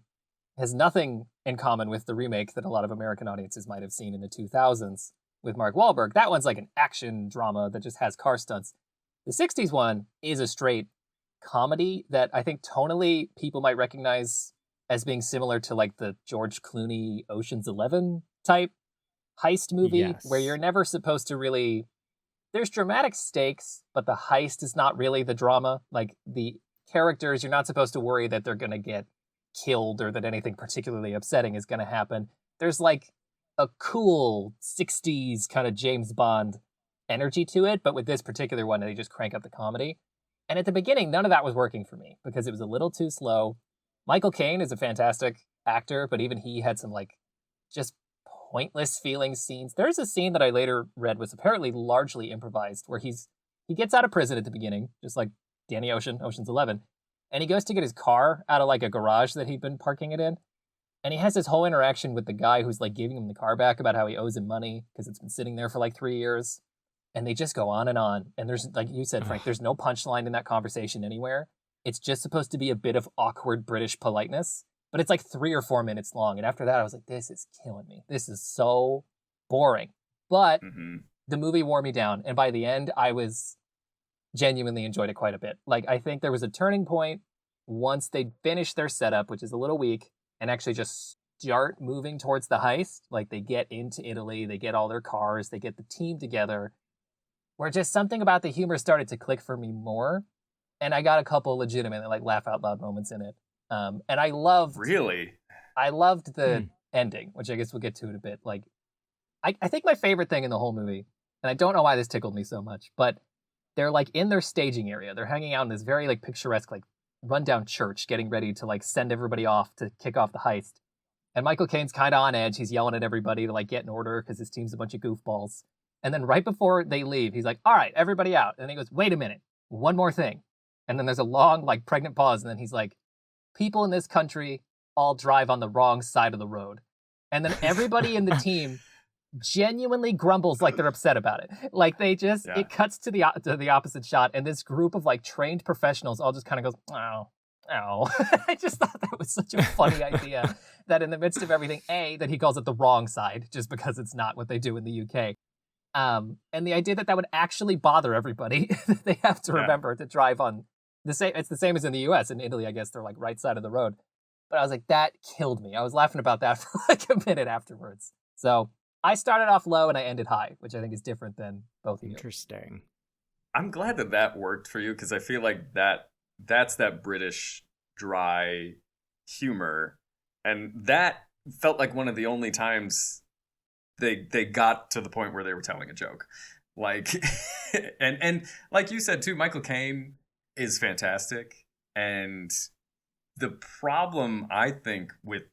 has nothing in common with the remake that a lot of American audiences might have seen in the 2000s with Mark Wahlberg. That one's like an action drama that just has car stunts. The 60s one is a straight comedy that I think tonally people might recognize as being similar to like the George Clooney Ocean's 11 type heist movie, where you're never supposed to really... There's dramatic stakes, but the heist is not really the drama. Like, the characters, you're not supposed to worry that they're going to get killed or that anything particularly upsetting is going to happen. There's like a cool 60s kind of James Bond energy to it, but with this particular one, they just crank up the comedy. And at the beginning, none of that was working for me because it was a little too slow. Michael Caine is a fantastic actor, but even he had some like just pointless feeling scenes. There's a scene that I later read was apparently largely improvised, where he gets out of prison at the beginning, just like Danny Ocean, Ocean's 11, and he goes to get his car out of like a garage that he'd been parking it in. And he has this whole interaction with the guy who's like giving him the car back about how he owes him money because it's been sitting there for like 3 years. And they just go on and on. And there's, like you said, Frank, there's no punchline in that conversation anywhere. It's just supposed to be a bit of awkward British politeness, but it's like 3 or 4 minutes long. And after that, I was like, this is killing me. This is so boring. But the movie wore me down. And by the end, I was genuinely enjoyed it quite a bit. Like, I think there was a turning point once they finished their setup, which is a little weak, and actually just start moving towards the heist. Like, they get into Italy, they get all their cars, they get the team together, where just something about the humor started to click for me more. And I got a couple legitimate like laugh out loud moments in it. And I loved... Really? I loved the ending, which I guess we'll get to in a bit. Like, I think my favorite thing in the whole movie, and I don't know why this tickled me so much, but they're like in their staging area. They're hanging out in this very like picturesque, like rundown church, getting ready to like send everybody off to kick off the heist. And Michael Caine's kind of on edge. He's yelling at everybody to like get in order because his team's a bunch of goofballs. And then right before they leave, he's like, all right, everybody out. And then he goes, wait a minute, one more thing. And then there's a long, like, pregnant pause. And then he's like, people in this country all drive on the wrong side of the road. And then everybody in the team genuinely grumbles like they're upset about it. Like, they just, it cuts to the opposite shot. And this group of, like, trained professionals all just kind of goes, ow. I just thought that was such a funny idea that in the midst of everything, that he calls it the wrong side, just because it's not what they do in the UK. And the idea that would actually bother everybody, they have to remember to drive on the same. It's the same as in the US. In Italy, I guess they're like right side of the road. But I was like, that killed me. I was laughing about that for like a minute afterwards. So I started off low and I ended high, which I think is different than both of you. Interesting. I'm glad that worked for you, because I feel like that's that British dry humor. And that felt like one of the only times they got to the point where they were telling a joke. Like, and like you said too, Michael Caine is fantastic. And the problem, I think, with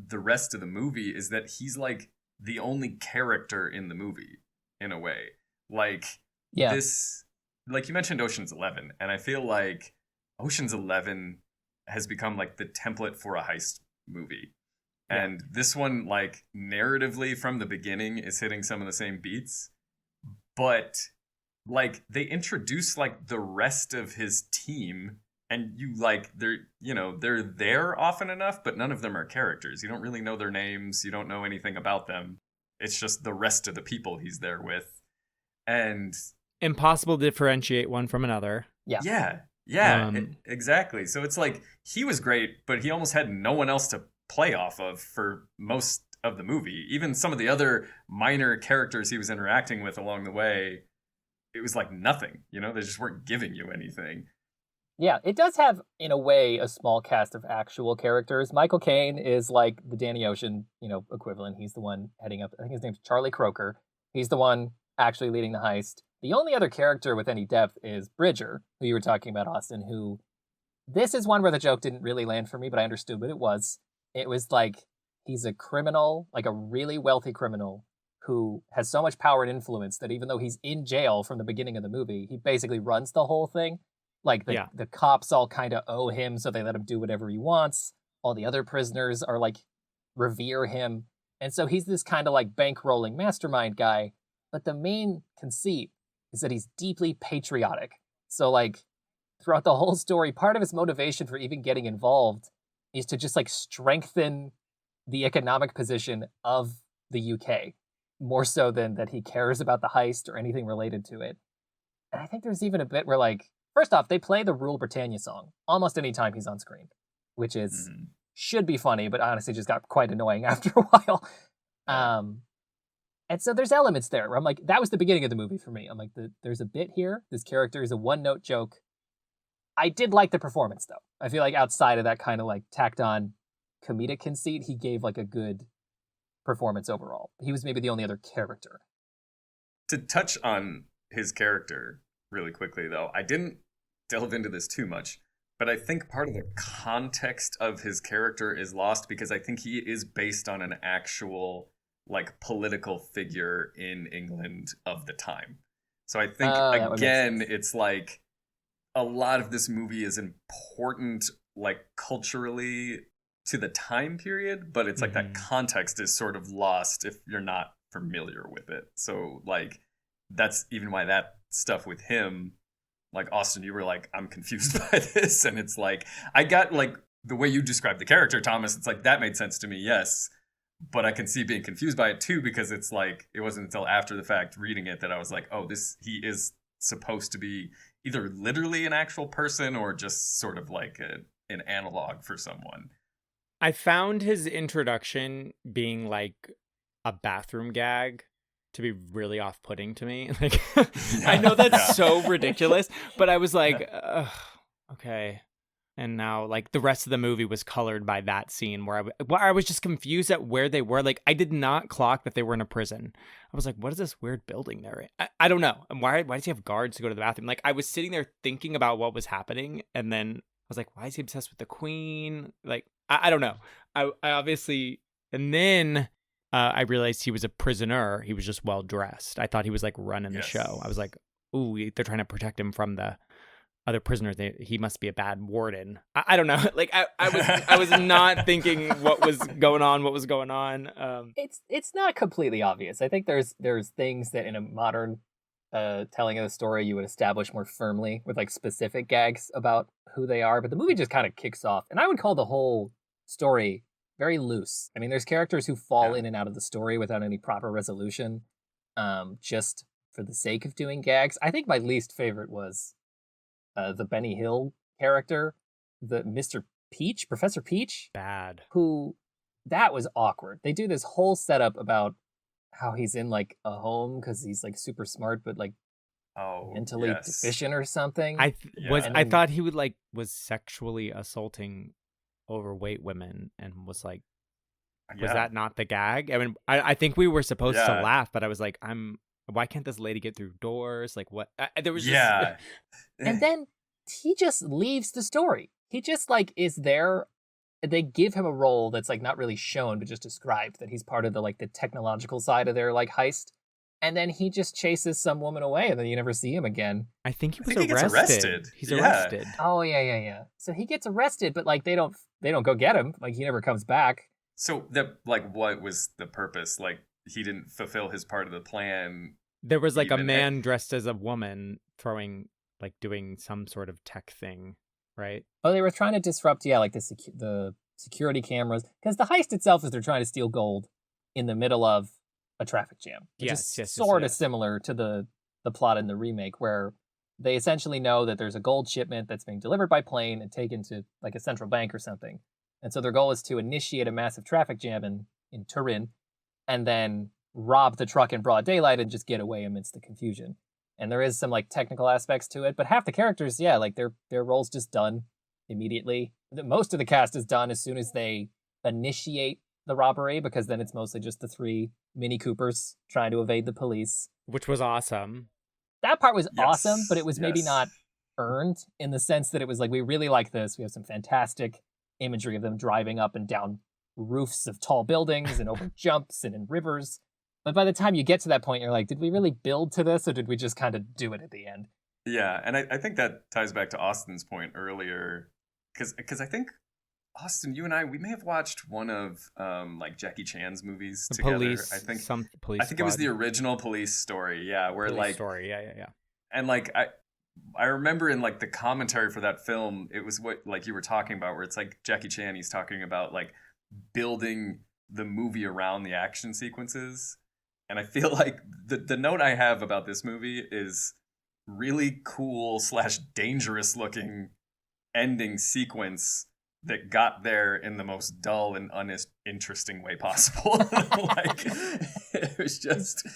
the rest of the movie is that he's like the only character in the movie in a way. Like, this, like you mentioned Ocean's 11, and I feel like Ocean's 11 has become like the template for a heist movie. And this one, like, narratively from the beginning is hitting some of the same beats. But, like, they introduce, like, the rest of his team, and you, like, they're there often enough, but none of them are characters. You don't really know their names. You don't know anything about them. It's just the rest of the people he's there with. And impossible to differentiate one from another. Yeah, exactly. So it's like, he was great, but he almost had no one else to play off of for most of the movie. Even some of the other minor characters he was interacting with along the way, it was like nothing, they just weren't giving you anything. Yeah, it does have, in a way, a small cast of actual characters. Michael Caine is like the Danny Ocean, equivalent. He's the one heading up, I think his name's Charlie Croker. He's the one actually leading the heist. The only other character with any depth is Bridger, who you were talking about, Austin, who, this is one where the joke didn't really land for me, but I understood what it was. It was like, he's a criminal, like a really wealthy criminal who has so much power and influence that even though he's in jail from the beginning of the movie, he basically runs the whole thing. Like, the cops all kind of owe him, so they let him do whatever he wants. All the other prisoners are like, revere him. And so he's this kind of like bankrolling mastermind guy. But the main conceit is that he's deeply patriotic. So like, throughout the whole story, part of his motivation for even getting involved is to just like strengthen the economic position of the UK, more so than that he cares about the heist or anything related to it. And I think there's even a bit where, like, first off, they play the Rule Britannia song almost any time he's on screen, which is should be funny, but honestly just got quite annoying after a while. And so there's elements there where I'm like, that was the beginning of the movie for me. I'm like, there's a bit here. This character is a one-note joke. I did like the performance, though. I feel like outside of that kind of like tacked on comedic conceit, he gave like a good performance overall. He was maybe the only other character. To touch on his character really quickly, though, I didn't delve into this too much, but I think part of the context of his character is lost because I think he is based on an actual like political figure in England of the time. So I think, again, it's like a lot of this movie is important, like culturally to the time period, but it's like that context is sort of lost if you're not familiar with it. So like, that's even why that stuff with him, like Austin, you were like, I'm confused by this. And it's like, I got like the way you described the character, Thomas, it's like, that made sense to me. Yes. But I can see being confused by it too, because it's like, it wasn't until after the fact reading it that I was like, oh, he is supposed to be either literally an actual person or just sort of like an analog for someone. I found his introduction being like a bathroom gag to be really off-putting to me. Like, I know that's so ridiculous, but I was like, okay. And now, like, the rest of the movie was colored by that scene where I was just confused at where they were. Like, I did not clock that they were in a prison. I was like, what is this weird building there? I don't know. And why does he have guards to go to the bathroom? Like, I was sitting there thinking about what was happening, and then I was like, why is he obsessed with the queen? Like, I don't know. I obviously... And then I realized he was a prisoner. He was just well-dressed. I thought he was, like, running the show. I was like, ooh, they're trying to protect him from the other prisoners. He must be a bad warden. I don't know. Like I was not thinking what was going on. It's not completely obvious. I think there's things that in a modern telling of the story you would establish more firmly with like specific gags about who they are, but the movie just kind of kicks off, and I would call the whole story very loose. I mean, there's characters who fall in and out of the story without any proper resolution, just for the sake of doing gags. I think my least favorite was the Benny Hill character, the Mr. Peach, Professor Peach. Bad. Who, that was awkward. They do this whole setup about how he's in like a home because he's like super smart, but like mentally deficient or something. I thought he was sexually assaulting overweight women and was like Was that not the gag? I mean, I think we were supposed to Yeah. laugh, but I was like, why can't this lady get through doors? Like, what? There was Yeah. And then he just leaves the story. He just like is there. They give him a role that's like not really shown, but just described, that he's part of the like the technological side of their like heist. And then he just chases some woman away, and then you never see him again. I think he was think he gets arrested. He's Yeah. arrested. Oh yeah. So he gets arrested, but like they don't go get him. Like he never comes back. So what was the purpose? Like he didn't fulfill his part of the plan. There was like a Even man dressed as a woman doing some sort of tech thing, right? Oh, they were trying to disrupt, like the security cameras, because the heist itself is they're trying to steal gold in the middle of a traffic jam, which is sort of similar to the plot in the remake, where they essentially know that there's a gold shipment that's being delivered by plane and taken to like a central bank or something. And so their goal is to initiate a massive traffic jam in Turin and then rob the truck in broad daylight and just get away amidst the confusion. And there is some like technical aspects to it, but half the characters, like their role's just done immediately. Most of the cast is done as soon as they initiate the robbery, because then it's mostly just the 3 Mini Coopers trying to evade the police. Which was awesome. That part was Yes, awesome, but it was maybe yes. not earned, in the sense that it was like, we really like this. We have some fantastic imagery of them driving up and down roofs of tall buildings and over jumps and in rivers. But by the time you get to that point, you're like, did we really build to this, or did we just kind of do it at the end? Yeah, and I think that ties back to Austin's point earlier, because I think Austin, you and I, we may have watched one of like Jackie Chan's movies The together. police, I think some police. I think it was the original Police Story. Yeah, where police like story. Yeah. and like I remember in like the commentary for that film, it was what like you were talking about, where it's like Jackie Chan, he's talking about like building the movie around the action sequences. And I feel like the note I have about this movie is really cool / dangerous looking ending sequence that got there in the most dull and uninteresting way possible. Like it was just.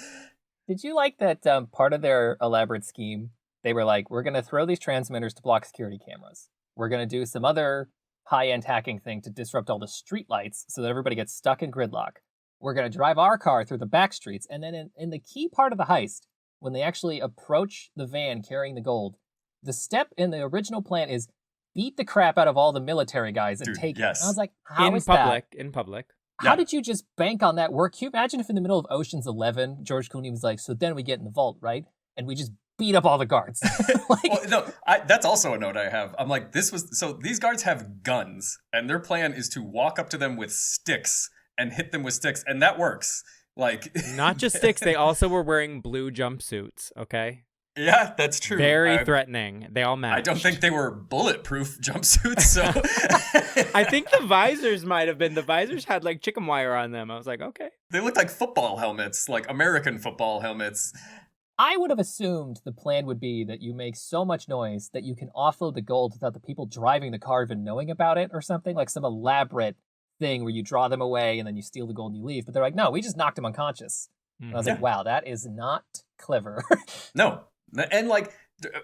Did you like that part of their elaborate scheme? They were like, we're going to throw these transmitters to block security cameras. We're going to do some other high-end hacking thing to disrupt all the street lights so that everybody gets stuck in gridlock. We're going to drive our car through the back streets. And then in the key part of the heist, when they actually approach the van carrying the gold, the step in the original plan is beat the crap out of all the military guys and take it. And I was like, how is that? In public. How did you just bank on that work? Can you imagine if in the middle of Ocean's 11, George Clooney was like, so then we get in the vault, right? And we just beat up all the guards. Well, no, that's also a note I have. I'm like, these guards have guns, and their plan is to walk up to them with sticks and hit them with sticks, and that works. Like, Not just sticks, they also were wearing blue jumpsuits, okay? Yeah, that's true. Very threatening. They all matched. I don't think they were bulletproof jumpsuits, so I think the visors might have been. The visors had like chicken wire on them. I was like, okay. They looked like football helmets, like American football helmets. I would have assumed the plan would be that you make so much noise that you can offload the gold without the people driving the car even knowing about it, or something, like some elaborate thing where you draw them away and then you steal the gold and you leave. But they're like, no, we just knocked them unconscious. And I was like, wow, that is not clever. No. And like,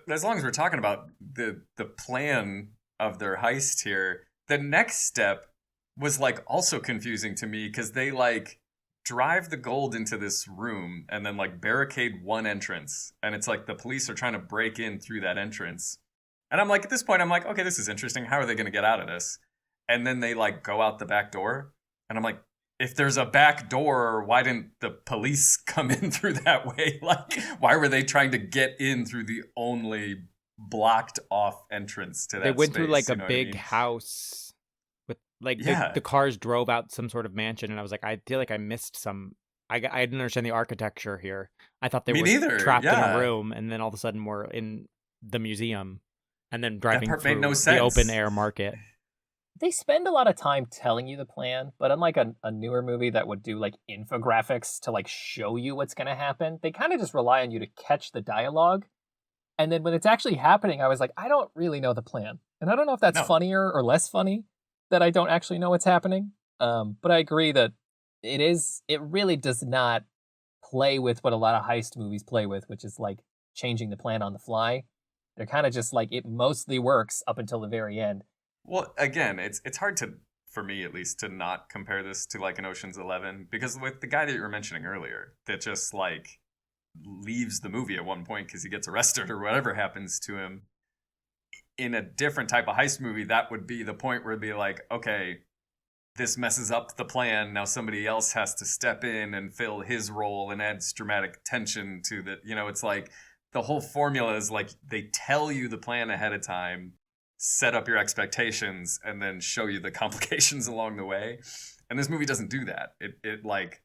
as long as we're talking about the plan of their heist here, the next step was like also confusing to me, because they like drive the gold into this room and then like barricade one entrance, and it's like the police are trying to break in through that entrance. And I'm like, at this point, I'm like, okay, this is interesting. How are they going to get out of this? And then they like go out the back door, and I'm like, if there's a back door, why didn't the police come in through that way? Like, why were they trying to get in through the only blocked off entrance to that They went space, through like you a know what I big mean? house with like Yeah. the cars drove out some sort of mansion, and I was like, I feel like I missed some. I didn't understand the architecture here. I thought they Me were neither, trapped in yeah. a room, and then all of a sudden we're in the museum, and then driving part made through no the sense. open air market. They spend a lot of time telling you the plan, but unlike a newer movie that would do like infographics to like show you what's going to happen, they kind of just rely on you to catch the dialogue. And then when it's actually happening, I was like, I don't really know the plan. And I don't know if that's No. funnier or less funny that I don't actually know what's happening. But I agree that it really does not play with what a lot of heist movies play with, which is like changing the plan on the fly. They're kind of just like, it mostly works up until the very end. Well, again, it's hard to for me at least, to not compare this to like an Ocean's 11, because with the guy that you were mentioning earlier that just like leaves the movie at one point because he gets arrested or whatever happens to him, in a different type of heist movie, that would be the point where it'd be like, okay, this messes up the plan. Now somebody else has to step in and fill his role and adds dramatic tension to the, you know, it's like the whole formula is like they tell you the plan ahead of time, set up your expectations, and then show you the complications along the way. And this movie doesn't do that. It like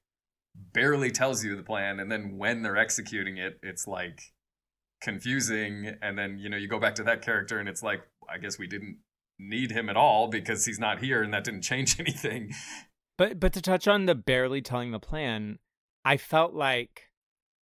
barely tells you the plan, and then when they're executing it, it's like confusing. And then, you know, you go back to that character and it's like, I guess we didn't need him at all because he's not here, and that didn't change anything. But to touch on the barely telling the plan, I felt like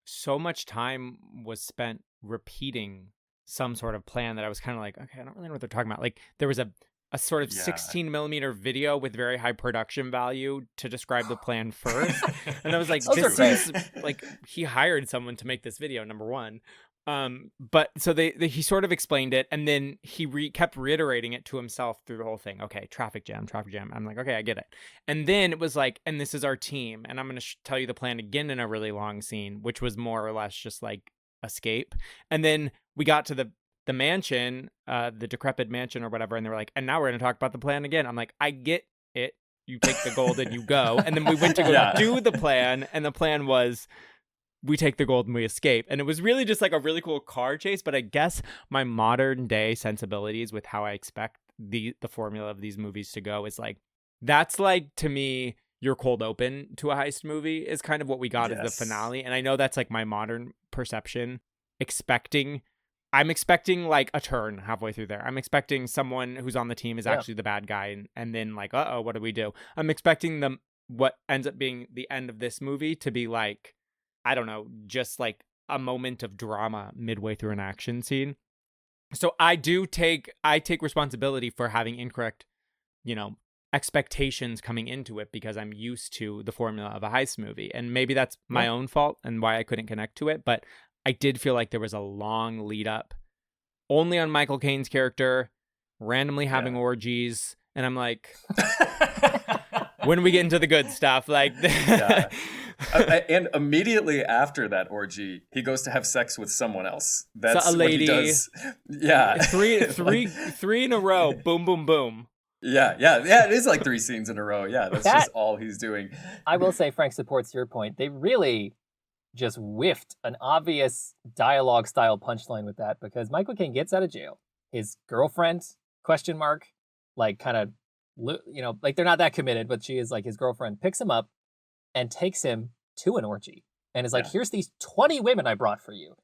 so much time was spent repeating some sort of plan that I was kind of like, okay, I don't really know what they're talking about. Like there was a sort of 16 millimeter video with very high production value to describe the plan first. And I was like, this is like, he hired someone to make this video, number one. But so he sort of explained it, and then he kept reiterating it to himself through the whole thing. Okay, traffic jam. I'm like, okay, I get it. And then it was like, and this is our team, and I'm going to tell you the plan again in a really long scene, which was more or less just like escape. And then we got to the mansion, the decrepit mansion or whatever, and they were like, and now we're going to talk about the plan again. I'm like, I get it. You take the gold and you go. And then we went to go do the plan, and the plan was, we take the gold and we escape. And it was really just like a really cool car chase. But I guess my modern day sensibilities with how I expect the formula of these movies to go is like, that's like, to me, your cold open to a heist movie is kind of what we got as the finale. And I know that's like my modern perception, I'm expecting like a turn halfway through there. I'm expecting someone who's on the team is actually the bad guy. And then like, what do we do? I'm expecting what ends up being the end of this movie to be like, I don't know, just like a moment of drama midway through an action scene. So I take responsibility for having incorrect, you know, expectations coming into it because I'm used to the formula of a heist movie. And maybe that's my own fault and why I couldn't connect to it. But I did feel like there was a long lead up only on Michael Caine's character, randomly having orgies. And I'm like, when do we get into the good stuff? Like, and immediately after that orgy, he goes to have sex with someone else. That's a lady. What he does. Yeah. three in a row. Boom, boom, boom. Yeah. It is like 3 scenes in a row. Yeah, that's just all he's doing. I will say Frank supports your point. They really just whiffed an obvious dialogue style punchline with that, because Michael Caine gets out of jail. His girlfriend, ? Like kind of, you know, like they're not that committed, but she is like his girlfriend, picks him up and takes him to an orgy and is like, here's these 20 women I brought for you.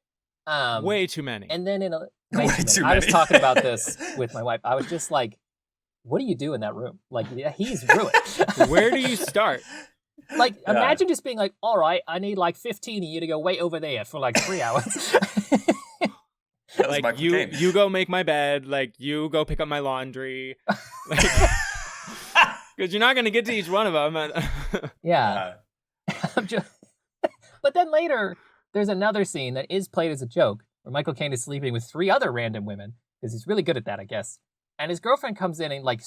Way too many. And then way too many. I was talking about this with my wife. I was just like, what do you do in that room? Like, he's ruined. Where do you start? Like, imagine just being like, all right, I need like 15 of you to go wait over there for like 3 hours. Like, you go make my bed. Like, you go pick up my laundry. Like, because you're not going to get to each one of them. Yeah. But then later, there's another scene that is played as a joke where Michael Caine is sleeping with 3 other random women, because he's really good at that, I guess. And his girlfriend comes in and like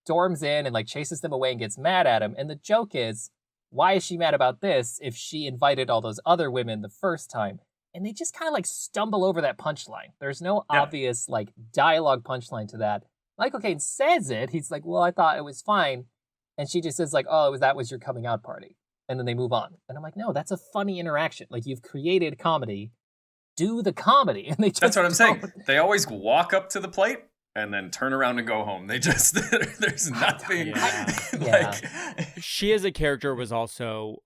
storms in and like chases them away and gets mad at him. And the joke is, why is she mad about this if she invited all those other women the first time? And they just kind of like stumble over that punchline. There's no obvious like dialogue punchline to that. Michael Caine says it. He's like, well, I thought it was fine. And she just says like, oh, that was your coming out party. And then they move on. And I'm like, no, that's a funny interaction. Like, you've created comedy. Do the comedy. And they just That's what I'm saying. They always walk up to the plate and then turn around and go home. They just, there's nothing. Like, she as a character was also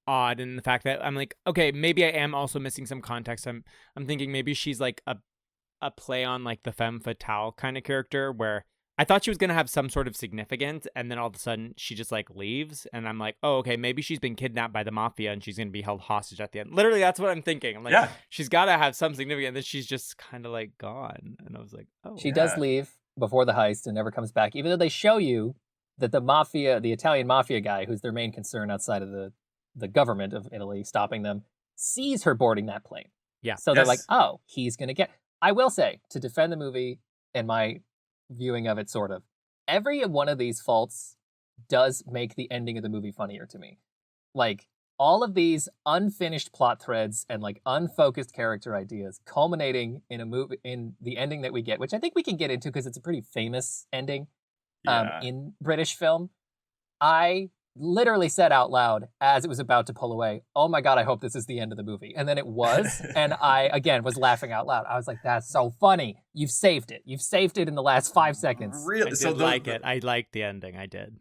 odd in the fact that I'm like, okay, maybe I am also missing some context. I'm thinking maybe she's like a play on like the femme fatale kind of character, where I thought she was going to have some sort of significance, and then all of a sudden she just like leaves, and I'm like, oh, okay, maybe she's been kidnapped by the mafia and she's going to be held hostage at the end. Literally, that's what I'm thinking. I'm like, she's got to have some significance, and then she's just kind of like gone. And I was like, oh. She does leave before the heist and never comes back, even though they show you that the mafia, the Italian mafia guy, who's their main concern outside of the government of Italy stopping them, sees her boarding that plane. Yeah. So they're like, oh, he's going to get... I will say, to defend the movie and my viewing of it, sort of, every one of these faults does make the ending of the movie funnier to me. Like, all of these unfinished plot threads and like unfocused character ideas culminating in a movie, in the ending that we get, which I think we can get into because it's a pretty famous ending Yeah. in British film. I literally said out loud as it was about to pull away, "Oh my God, I hope this is the end of the movie." And then it was. And I, again, was laughing out loud. I was like, that's so funny. You've saved it. You've saved it in the last 5 seconds. Really? I did like it. I liked the ending. I did.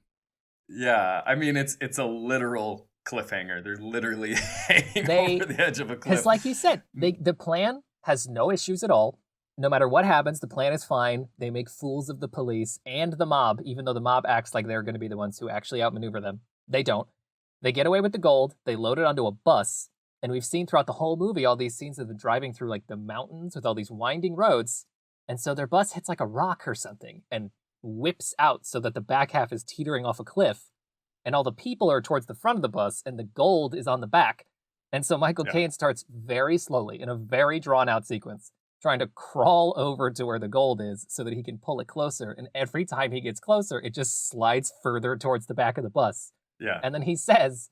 Yeah. I mean, it's a literal cliffhanger. They're literally hanging over the edge of a cliff. Because like you said, the plan has no issues at all. No matter what happens, the plan is fine. They make fools of the police and the mob, even though the mob acts like they're going to be the ones who actually outmaneuver them. They don't. They get away with the gold. They load it onto a bus. And we've seen throughout the whole movie all these scenes of them driving through like the mountains with all these winding roads. And so their bus hits like a rock or something and whips out so that the back half is teetering off a cliff. And all the people are towards the front of the bus and the gold is on the back. And so Michael Caine starts very slowly in a very drawn out sequence, trying to crawl over to where the gold is so that he can pull it closer. And every time he gets closer, it just slides further towards the back of the bus. Yeah. And then he says,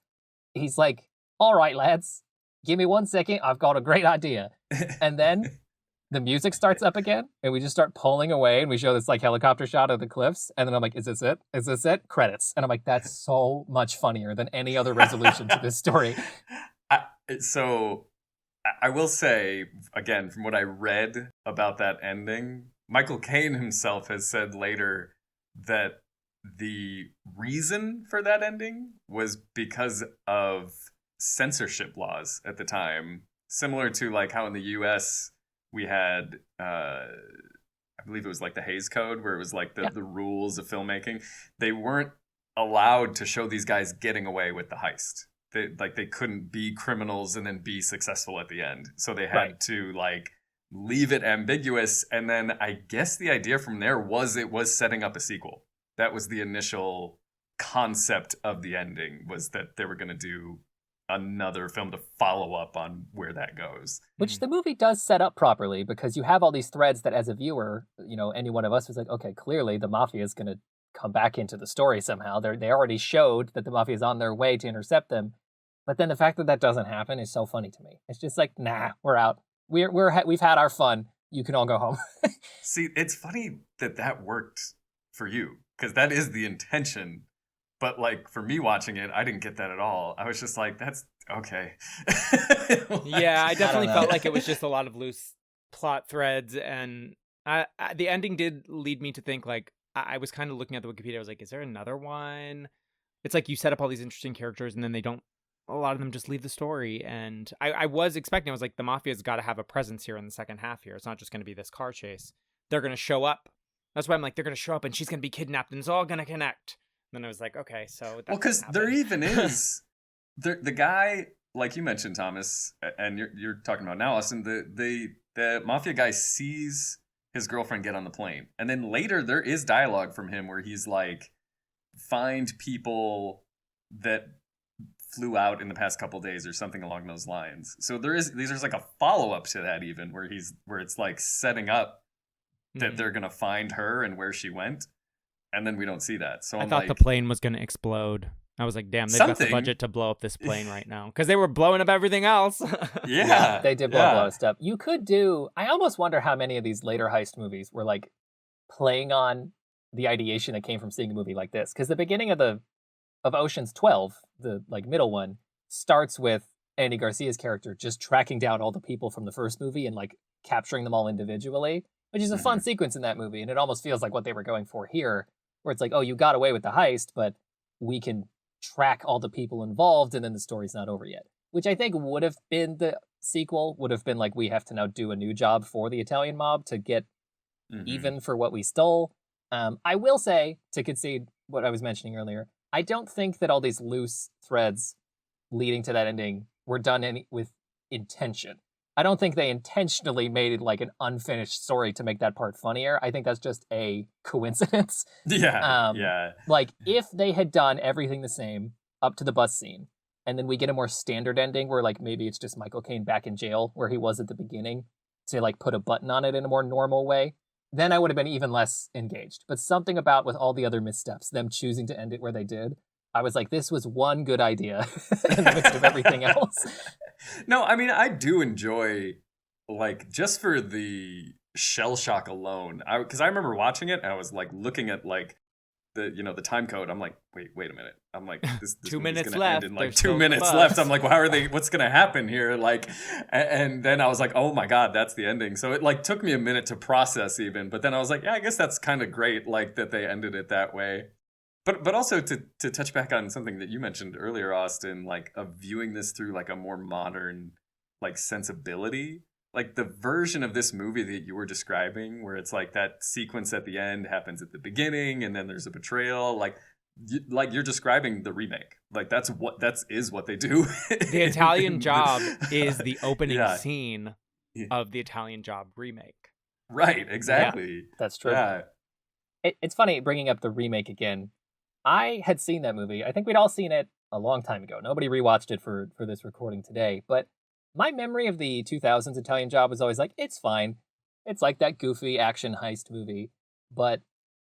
he's like, "All right, lads, give me 1 second. I've got a great idea." And then the music starts up again and we just start pulling away and we show this like helicopter shot of the cliffs. And then I'm like, is this it? Is this it? Credits. And I'm like, that's so much funnier than any other resolution to this story. So I will say, again, from what I read about that ending, Michael Caine himself has said later that the reason for that ending was because of censorship laws at the time, similar to like how in the US we had, I believe it was like the Hays Code, where it was like the rules of filmmaking. They weren't allowed to show these guys getting away with the heist. They couldn't be criminals and then be successful at the end. So they had to like leave it ambiguous. And then I guess the idea from there was it was setting up a sequel. That was the initial concept of the ending, was that they were going to do another film to follow up on where that goes. Which the movie does set up properly, because you have all these threads that as a viewer, you know, any one of us was like, okay, clearly the mafia is going to come back into the story somehow. They already showed that the mafia is on their way to intercept them. But then the fact that that doesn't happen is so funny to me. It's just like, nah, we're out. We've had our fun. You can all go home. See, it's funny that worked for you, because that is the intention. But like for me watching it, I didn't get that at all. I was just like, that's okay. Yeah, I definitely felt like it was just a lot of loose plot threads. And the ending did lead me to think, like, I was kind of looking at the Wikipedia. I was like, is there another one? It's like you set up all these interesting characters and then a lot of them just leave the story. And I was expecting, I was like, the mafia's got to have a presence here in the second half here. It's not just going to be this car chase. They're going to show up. That's why I'm like, they're going to show up and she's going to be kidnapped and it's all going to connect. And then I was like, okay, so... Well, because there even is... the guy, like you mentioned, Thomas, and you're talking about now, Austin, the mafia guy sees his girlfriend get on the plane. And then later there is dialogue from him where he's like, find people that flew out in the past couple days or something along those lines. So there's like a follow-up to that even, where it's like setting up that they're going to find her and where she went. And then we don't see that. So I thought the plane was going to explode. I was like, damn, they've got the budget to blow up this plane right now. Because they were blowing up everything else. Yeah. They did blow up a lot of stuff. You could do... I almost wonder how many of these later heist movies were like playing on the ideation that came from seeing a movie like this. Because the beginning of Ocean's 12, the like middle one, starts with Andy Garcia's character just tracking down all the people from the first movie and like capturing them all individually, which is a fun sequence in that movie. And it almost feels like what they were going for here, where it's like, oh, you got away with the heist, but we can track all the people involved and then the story's not over yet. Which I think would have been the sequel, would have been like, we have to now do a new job for the Italian mob to get even for what we stole. I will say, to concede what I was mentioning earlier, I don't think that all these loose threads leading to that ending were done with intention. I don't think they intentionally made it like an unfinished story to make that part funnier. I think that's just a coincidence. Yeah. Like, if they had done everything the same up to the bus scene, and then we get a more standard ending where like maybe it's just Michael Caine back in jail where he was at the beginning, to like put a button on it in a more normal way, then I would have been even less engaged. But something about with all the other missteps, them choosing to end it where they did, I was like, this was one good idea in the midst of everything else. No, I mean, I do enjoy, like, just for the shell shock alone. Because I remember watching it, and I was like looking at like the time code. I'm like, wait a minute. I'm like, this 2 movie's minutes gonna left. end in like There's 2 still minutes bus. left. I'm like, well, what's gonna happen here? Like, and then I was like, oh my god, that's the ending. So it like took me a minute to process even, but then I was like, yeah, I guess that's kind of great, like that they ended it that way. But also to touch back on something that you mentioned earlier, Austin, like of viewing this through like a more modern like sensibility. Like the version of this movie that you were describing, where it's like that sequence at the end happens at the beginning, and then there's a betrayal. Like you're describing the remake. Like that's what they do. The Italian Job is the opening Yeah. scene of the Italian Job remake. Right. Exactly. That's true. Yeah. It's funny bringing up the remake again. I had seen that movie. I think we'd all seen it a long time ago. Nobody rewatched it for this recording today, but my memory of the 2000s Italian Job was always like, it's fine. It's like that goofy action heist movie. But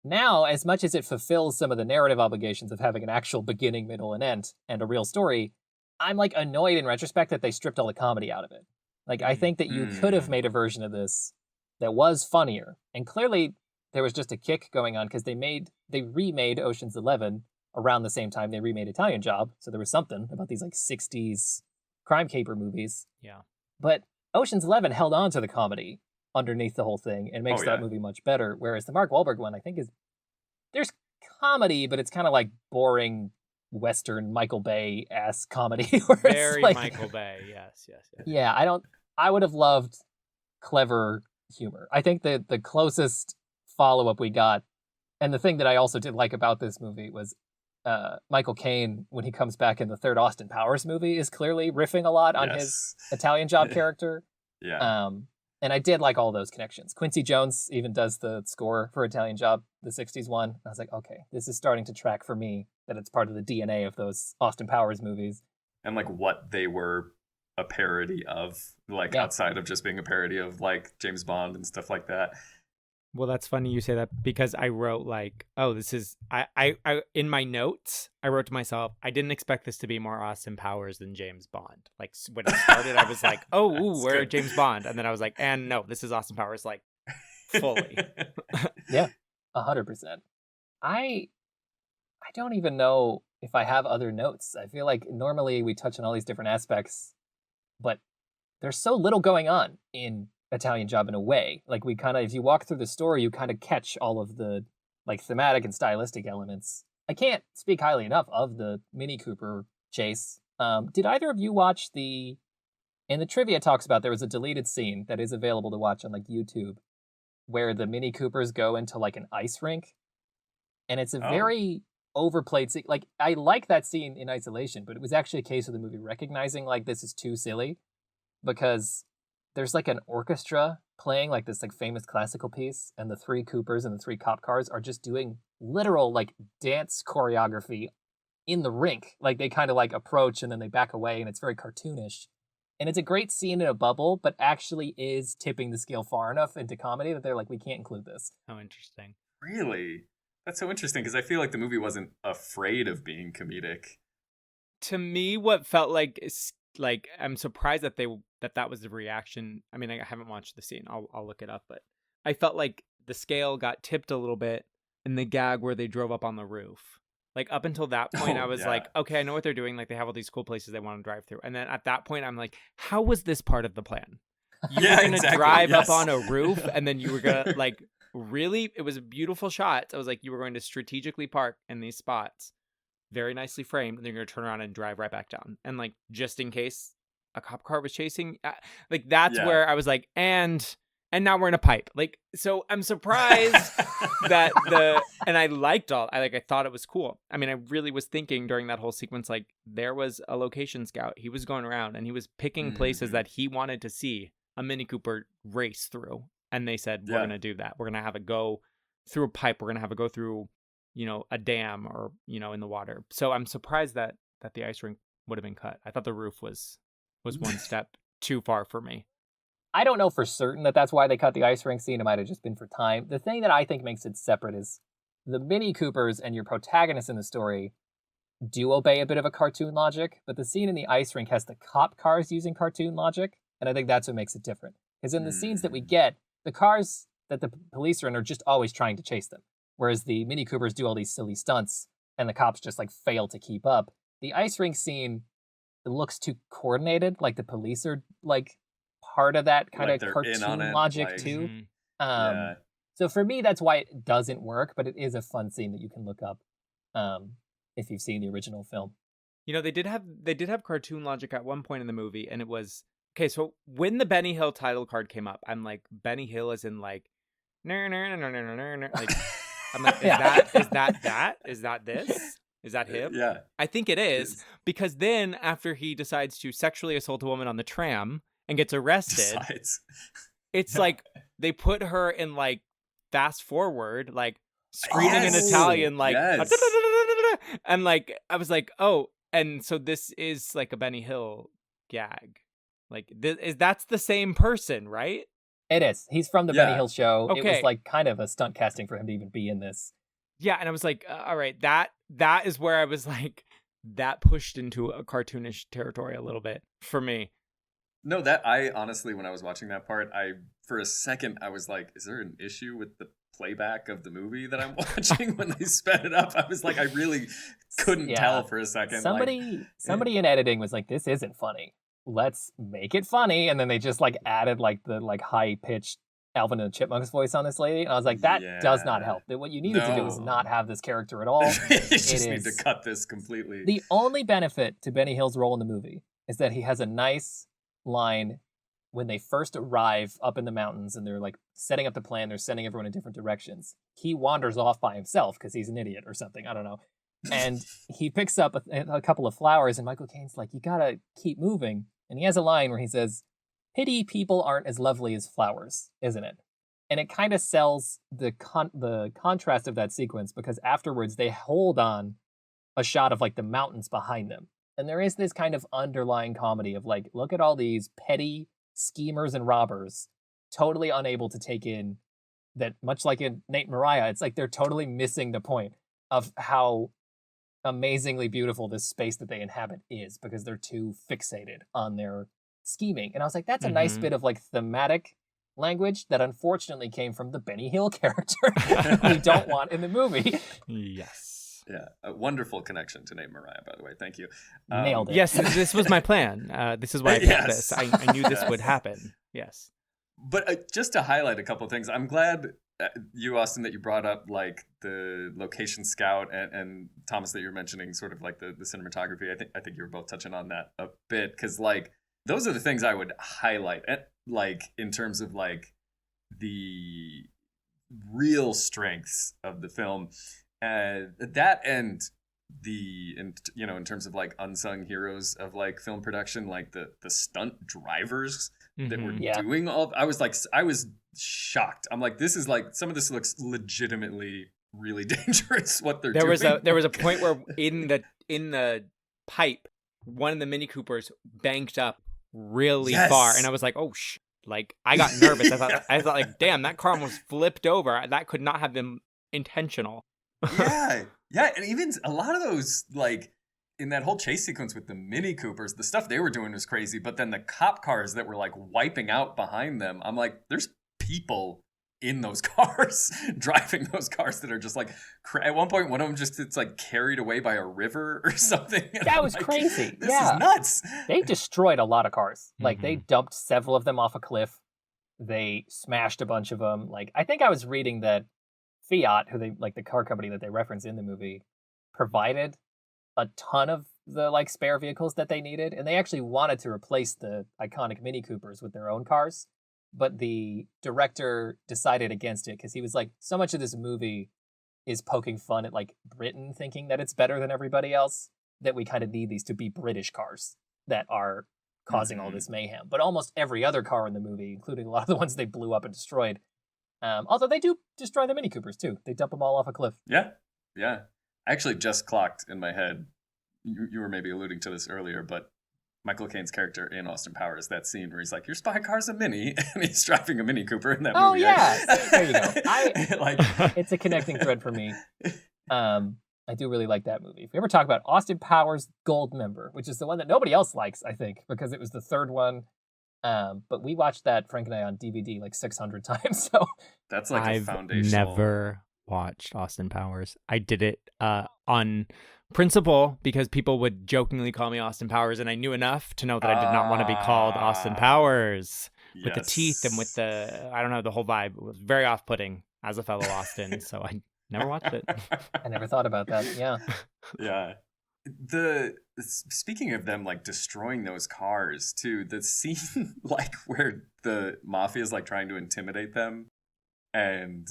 now, as much as it fulfills some of the narrative obligations of having an actual beginning, middle, and end, and a real story, I'm like annoyed in retrospect that they stripped all the comedy out of it. Like, I think that you could have made a version of this that was funnier. And clearly, there was just a kick going on because they remade Ocean's 11 around the same time they remade Italian Job. So there was something about these like 60s crime caper movies. Yeah. But Ocean's 11 held on to the comedy underneath the whole thing and makes that movie much better. Whereas the Mark Wahlberg one, I think there's comedy, but it's kind of like boring Western Michael Bay-ass comedy. Very like, Michael Bay. Yes. Yeah, I would have loved clever humor. I think that the closest follow-up we got, and the thing that I also did like about this movie was Michael Caine, when he comes back in the third Austin Powers movie, is clearly riffing a lot on his Italian Job character. Yeah. And I did like all those connections. Quincy Jones even does the score for Italian Job, the 60s one. I was like, okay, this is starting to track for me that it's part of the DNA of those Austin Powers movies. And like what they were a parody of, like outside of just being a parody of like James Bond and stuff like that. Well, that's funny you say that because I wrote like, oh, this is I in my notes I wrote to myself, I didn't expect this to be more Austin Powers than James Bond. Like when it started, I was like, oh, we're James Bond, and then I was like, and no, this is Austin Powers, like fully. Yeah, 100%. I don't even know if I have other notes. I feel like normally we touch on all these different aspects, but there's so little going on in Italian Job in a way. Like we kind of, if you walk through the story, you kind of catch all of the like thematic and stylistic elements. I can't speak highly enough of the Mini Cooper chase. Did either of you watch in the trivia talks about there was a deleted scene that is available to watch on like YouTube where the Mini Coopers go into like an ice rink, and it's a very overplayed scene. Like I like that scene in isolation, but it was actually a case of the movie recognizing like this is too silly because there's like an orchestra playing like this like famous classical piece, and the three Coopers and the three cop cars are just doing literal like dance choreography in the rink. Like they kind of like approach and then they back away, and it's very cartoonish. And it's a great scene in a bubble, but actually is tipping the scale far enough into comedy that they're like, we can't include this. How interesting. Really? That's so interesting because I feel like the movie wasn't afraid of being comedic. To me, what felt like is like I'm surprised that that was the reaction. I mean, I haven't watched the scene. I'll look it up, but I felt like the scale got tipped a little bit in the gag where they drove up on the roof. Like up until that point, I was like, okay, I know what they're doing. Like they have all these cool places they want to drive through. And then at that point, I'm like, how was this part of the plan? You were going to drive up on a roof, and then you were going to like, really? It was a beautiful shot. I was like, you were going to strategically park in these spots, very nicely framed, and then you're going to turn around and drive right back down. And like, just in case a cop car was chasing, like that's where I was like, and now we're in a pipe. Like, so I'm surprised that and I thought it was cool. I mean, I really was thinking during that whole sequence, like there was a location scout. He was going around and he was picking places that he wanted to see a Mini Cooper race through. And they said, we're going to do that. We're going to have it go through a pipe. We're going to have it go through, a dam or, in the water. So I'm surprised that the ice rink would have been cut. I thought the roof was one step too far for me. I don't know for certain that that's why they cut the ice rink scene. It might have just been for time. The thing that I think makes it separate is the Mini Coopers and your protagonist in the story do obey a bit of a cartoon logic, but the scene in the ice rink has the cop cars using cartoon logic, and I think that's what makes it different. Because in the scenes that we get, the cars that the police are in are just always trying to chase them, whereas the Mini Coopers do all these silly stunts, and the cops just like fail to keep up. The ice rink scene, it looks too coordinated, like the police are like part of that kind Like of they're in on cartoon it, logic like- too. Yeah. So for me, that's why it doesn't work, but it is a fun scene that you can look up if you've seen the original film. You know, they did have cartoon logic at one point in the movie, and it was okay. So when the Benny Hill title card came up, I'm like, Benny Hill is in like, like, I'm like, is that this? Is that him? Yeah. I think it is, because then after he decides to sexually assault a woman on the tram and gets arrested, Besides. it's like they put her in like fast forward, like screaming in Yes. Italian, like, Yes. and like I was like, oh, and so this is like a Benny Hill gag, like that's the same person, right? It is. He's from the Yeah. Benny Hill show. It Okay. was like kind of a stunt casting for him to even be in this. Yeah, and I was like, all right, that is where I was like, that pushed into a cartoonish territory a little bit for me. No, that I honestly, when I was watching that part, for a second I was like, is there an issue with the playback of the movie that I'm watching when they sped it up? I was like, I really couldn't Yeah. tell for a second. Somebody in editing was like, this isn't funny. Let's make it funny. And then they just like added like the like high pitched Alvin and the Chipmunks voice on this lady. And I was like, that does not help. What you needed to do is No. not have this character at all. you just need to is- cut this completely. The only benefit to Benny Hill's role in the movie is that he has a nice line when they first arrive up in the mountains and they're like setting up the plan, they're sending everyone in different directions. He wanders off by himself because he's an idiot or something. I don't know. And he picks up a couple of flowers, and Michael Caine's like, you gotta keep moving. And he has a line where he says, pity people aren't as lovely as flowers, isn't it? And it kind of sells the contrast of that sequence, because afterwards they hold on a shot of like the mountains behind them. And there is this kind of underlying comedy of like, look at all these petty schemers and robbers, totally unable to take in that, much like in Nate and Moriah, it's like they're totally missing the point of how amazingly beautiful this space that they inhabit is, because they're too fixated on their scheming. And I was like, that's a nice Mhm. bit of like thematic language that unfortunately came from the Benny Hill character we don't want in the movie. Yes. Yeah, a wonderful connection to Nate Moriah, by the way. Thank you. Nailed it. Yes, this was my plan. This is why I picked Yes. this. I knew this would happen. Yes. But just to highlight a couple of things, I'm glad you, Austin, that you brought up like the location scout, and Thomas, that you're mentioning sort of like the cinematography. I think you were both touching on that a bit, because like those are the things I would highlight, like in terms of like the real strengths of the film. That and in terms of like unsung heroes of like film production, like the stunt drivers that were Mhm. Yeah. doing all. I was shocked. I'm like, this is like, some of this looks legitimately really dangerous. What they're There doing. was a point where in the pipe, one of the Mini Coopers banked up really Yes. far, and I was like, oh like I got nervous. I thought like, damn, that car almost flipped over. That could not have been intentional. yeah, and even a lot of those, like in that whole chase sequence with the Mini Coopers, the stuff they were doing was crazy. But then the cop cars that were like wiping out behind them, I'm like, there's people in those cars driving those cars that are just like, at one point one of them it's like carried away by a river or something. And That I'm was like, crazy. This Yeah. is nuts. They destroyed a lot of cars. Like they Mhm. dumped several of them off a cliff. They smashed a bunch of them. Like I think I was reading that Fiat, who they like the car company that they reference in the movie, provided a ton of the like spare vehicles that they needed, and they actually wanted to replace the iconic Mini Coopers with their own cars, but the director decided against it because he was like, so much of this movie is poking fun at like Britain thinking that it's better than everybody else, that we kind of need these to be British cars that are causing all Mhm. this mayhem. But almost every other car in the movie, including a lot of the ones they blew up and destroyed, although they do destroy the Mini Coopers too. They dump them all off a cliff. Yeah. I actually just clocked in my head. You were maybe alluding to this earlier, but Michael Caine's character in Austin Powers, that scene where he's like, your spy car's a Mini, and he's driving a Mini Cooper in that movie. Oh, yeah. There you go. Like, it's a connecting thread for me. I do really like that movie. If we ever talk about Austin Powers Goldmember, which is the one that nobody else likes, I think, because it was the third one. But we watched that, Frank and I, on DVD like 600 times. So that's like I've a foundational. never watched Austin Powers. I did it on principle because people would jokingly call me Austin Powers, and I knew enough to know that I did not want to be called Austin Powers with the teeth and with the, I don't know, the whole vibe. It was very off-putting as a fellow Austin, so I never watched it. I never thought about that. Yeah. Yeah. Speaking of them like destroying those cars too, the scene like where the mafia is like trying to intimidate them and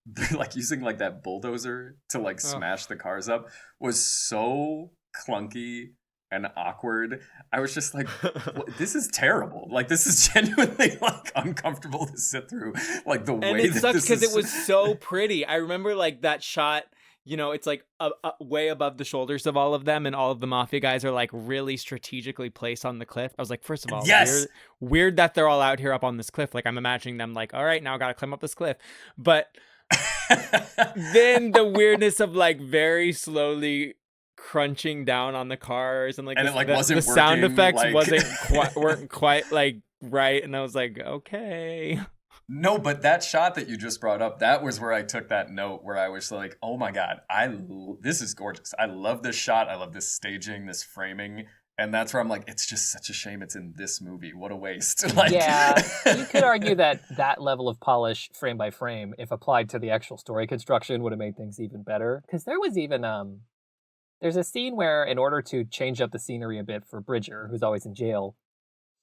they're like using like that bulldozer to like smash the cars up was so clunky and awkward. I was just like, this is terrible. Like, this is genuinely like uncomfortable to sit through. Like the way it that sucks this because is... it was so pretty. I remember like that shot. You know, it's like way above the shoulders of all of them, and all of the mafia guys are like really strategically placed on the cliff. I was like, first of all, yes! weird that they're all out here up on this cliff. Like, I'm imagining them like, all right, now I got to climb up this cliff. But then the weirdness of like very slowly crunching down on the cars and like, and the, it like the, wasn't the sound working, effects like... weren't quite like right. And I was like, okay. No, but that shot that you just brought up, that was where I took that note where I was like, oh my God, this is gorgeous. I love this shot. I love this staging, this framing. And that's where I'm like, it's just such a shame it's in this movie. What a waste. Like... Yeah, you could argue that that level of polish frame by frame, if applied to the actual story construction, would have made things even better. Because there was even, there's a scene where in order to change up the scenery a bit for Bridger, who's always in jail,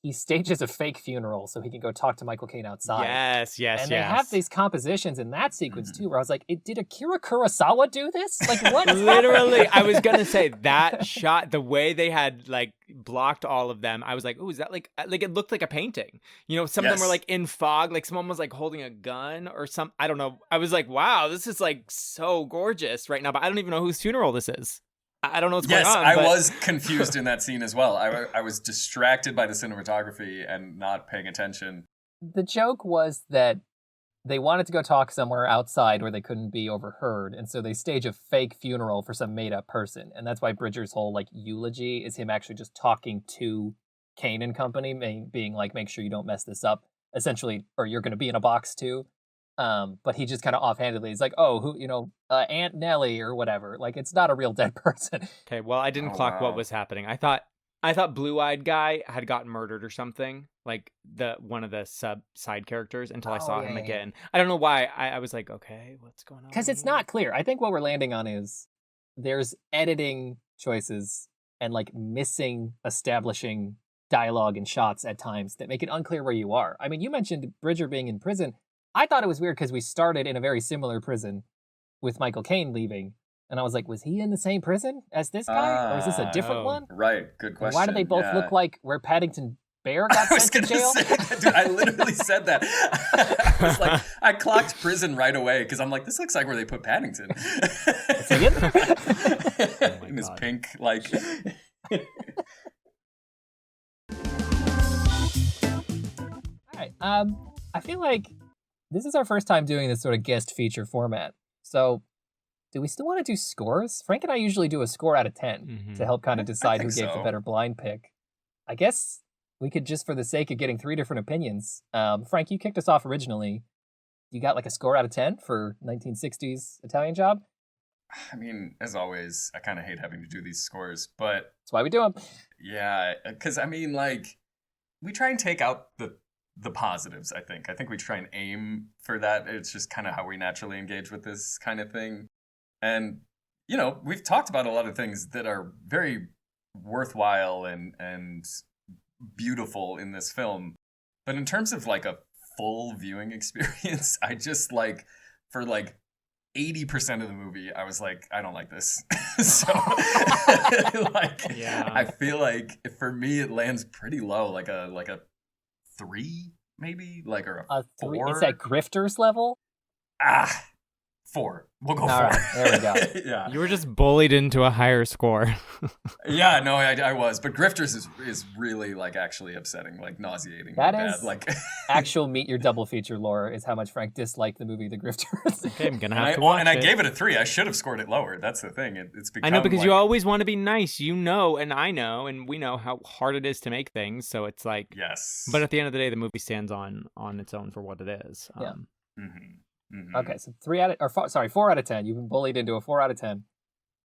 he stages a fake funeral so he can go talk to Michael Caine outside. Yes. And they have these compositions in that sequence too, where I was like, did Akira Kurosawa do this? Like, what? Literally, I was gonna say that shot, the way they had like blocked all of them, I was like, oh, is that like it looked like a painting? You know, some of them were like in fog, like someone was like holding a gun or some, I don't know. I was like, wow, this is like so gorgeous right now, but I don't even know whose funeral this is. I don't know what's going on. Yes, I was confused in that scene as well. I was distracted by the cinematography and not paying attention. The joke was that they wanted to go talk somewhere outside where they couldn't be overheard, and so they stage a fake funeral for some made-up person. And that's why Bridger's whole like eulogy is him actually just talking to Caine and company, being like, make sure you don't mess this up, essentially, or you're going to be in a box too. But he just kind of offhandedly is like, oh, who, Aunt Nellie or whatever. Like, it's not a real dead person. Okay, well, I didn't clock what was happening. I thought Blue-Eyed Guy had gotten murdered or something, like one of the side characters, until I saw him again. I don't know why. I was like, okay, what's going on? Because it's not clear. I think what we're landing on is there's editing choices and like missing establishing dialogue and shots at times that make it unclear where you are. I mean, you mentioned Bridger being in prison. I thought it was weird because we started in a very similar prison with Michael Caine leaving. And I was like, was he in the same prison as this guy? Or is this a different one? Right. Good question. Why do they both look like where Paddington Bear got sent to jail? Dude, I literally said that. I was like, I clocked prison right away because I'm like, this looks like where they put Paddington. Is he in there? In his pink, like... All right. I feel like this is our first time doing this sort of guest feature format. So do we still want to do scores? Frank and I usually do a score out of 10 to help kind of decide who gave the better blind pick. I guess we could, just for the sake of getting 3 different opinions. Frank, you kicked us off originally. You got like a score out of 10 for 1960s Italian Job? I mean, as always, I kind of hate having to do these scores, but... That's why we do them. Yeah, because I mean, like, we try and take out the positives, I think. I think we try and aim for that. It's just kind of how we naturally engage with this kind of thing. And, we've talked about a lot of things that are very worthwhile and beautiful in this film. But in terms of, like, a full viewing experience, I just, like, for, like, 80% of the movie, I was like, I don't like this. So, I feel like, for me, it lands pretty low, like a 3, maybe, like, or a 4. It's at Grifters level. 4. We'll go All 4. right, there we go. Yeah. You were just bullied into a higher score. Yeah, no, I was. But Grifters is really like actually upsetting, like nauseating. That bad. is Like actual Meet Your Double Feature lore is how much Frank disliked the movie The Grifters. Okay, I'm gonna have to watch and I it. gave it a 3. I should have scored it lower. That's the thing. It's become I know, because like, you always want to be nice, and I know, and we know how hard it is to make things. So it's like, yes. but at the end of the day, the movie stands on its own for what it is. Yeah. Okay, so 4 out of 10. You've been bullied into a 4 out of 10.